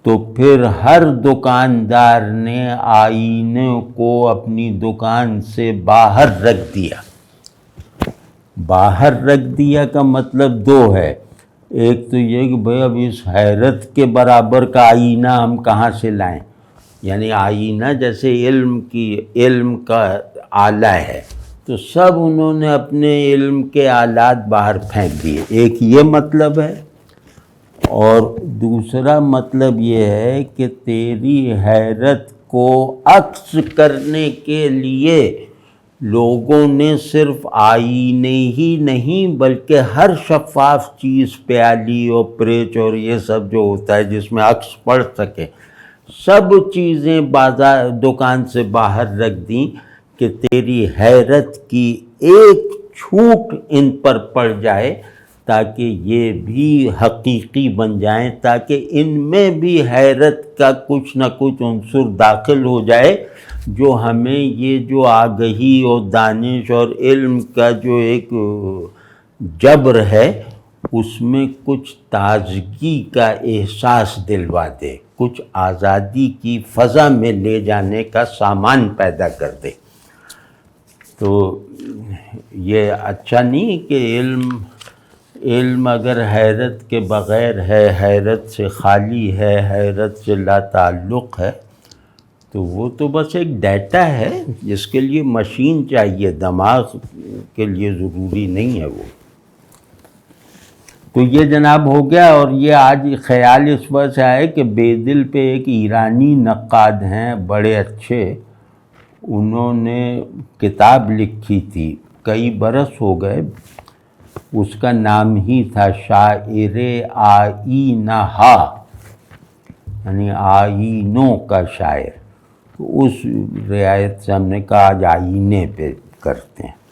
A: تو پھر ہر دکاندار نے آئینے کو اپنی دکان سے باہر رکھ دیا۔ باہر رکھ دیا کا مطلب دو ہے، ایک تو یہ کہ بھئی اب اس حیرت کے برابر کا آئینہ ہم کہاں سے لائیں، یعنی آئینہ جیسے علم کا آلہ ہے، تو سب انہوں نے اپنے علم کے آلات باہر پھینک دیے، ایک یہ مطلب ہے۔ اور دوسرا مطلب یہ ہے کہ تیری حیرت کو عکس کرنے کے لیے لوگوں نے صرف آئینے ہی نہیں بلکہ ہر شفاف چیز، پیالی اور پریچ اور یہ سب جو ہوتا ہے جس میں عکس پڑ سکے، سب چیزیں بازار دکان سے باہر رکھ دیں کہ تیری حیرت کی ایک چھوٹ ان پر پڑ جائے تاکہ یہ بھی حقیقی بن جائیں، تاکہ ان میں بھی حیرت کا کچھ نہ کچھ عنصر داخل ہو جائے، جو ہمیں یہ جو آگہی اور دانش اور علم کا جو ایک جبر ہے اس میں کچھ تازگی کا احساس دلوا دے، کچھ آزادی کی فضا میں لے جانے کا سامان پیدا کر دے۔ تو یہ اچھا نہیں کہ علم اگر حیرت کے بغیر ہے، حیرت سے خالی ہے، حیرت سے لا تعلق ہے، تو وہ تو بس ایک ڈیٹا ہے جس کے لیے مشین چاہیے، دماغ کے لیے ضروری نہیں ہے وہ۔ تو یہ جناب ہو گیا۔ اور یہ آج خیال اس وجہ سے آئے کہ بے دل پہ ایک ایرانی نقاد ہیں بڑے اچھے، انہوں نے کتاب لکھی تھی، کئی برس ہو گئے، اس کا نام ہی تھا شاعر آئینہ، یعنی آئینوں کا شاعر۔ تو اس رعایت سے ہم نے کہا آج آئینے پہ کرتے ہیں۔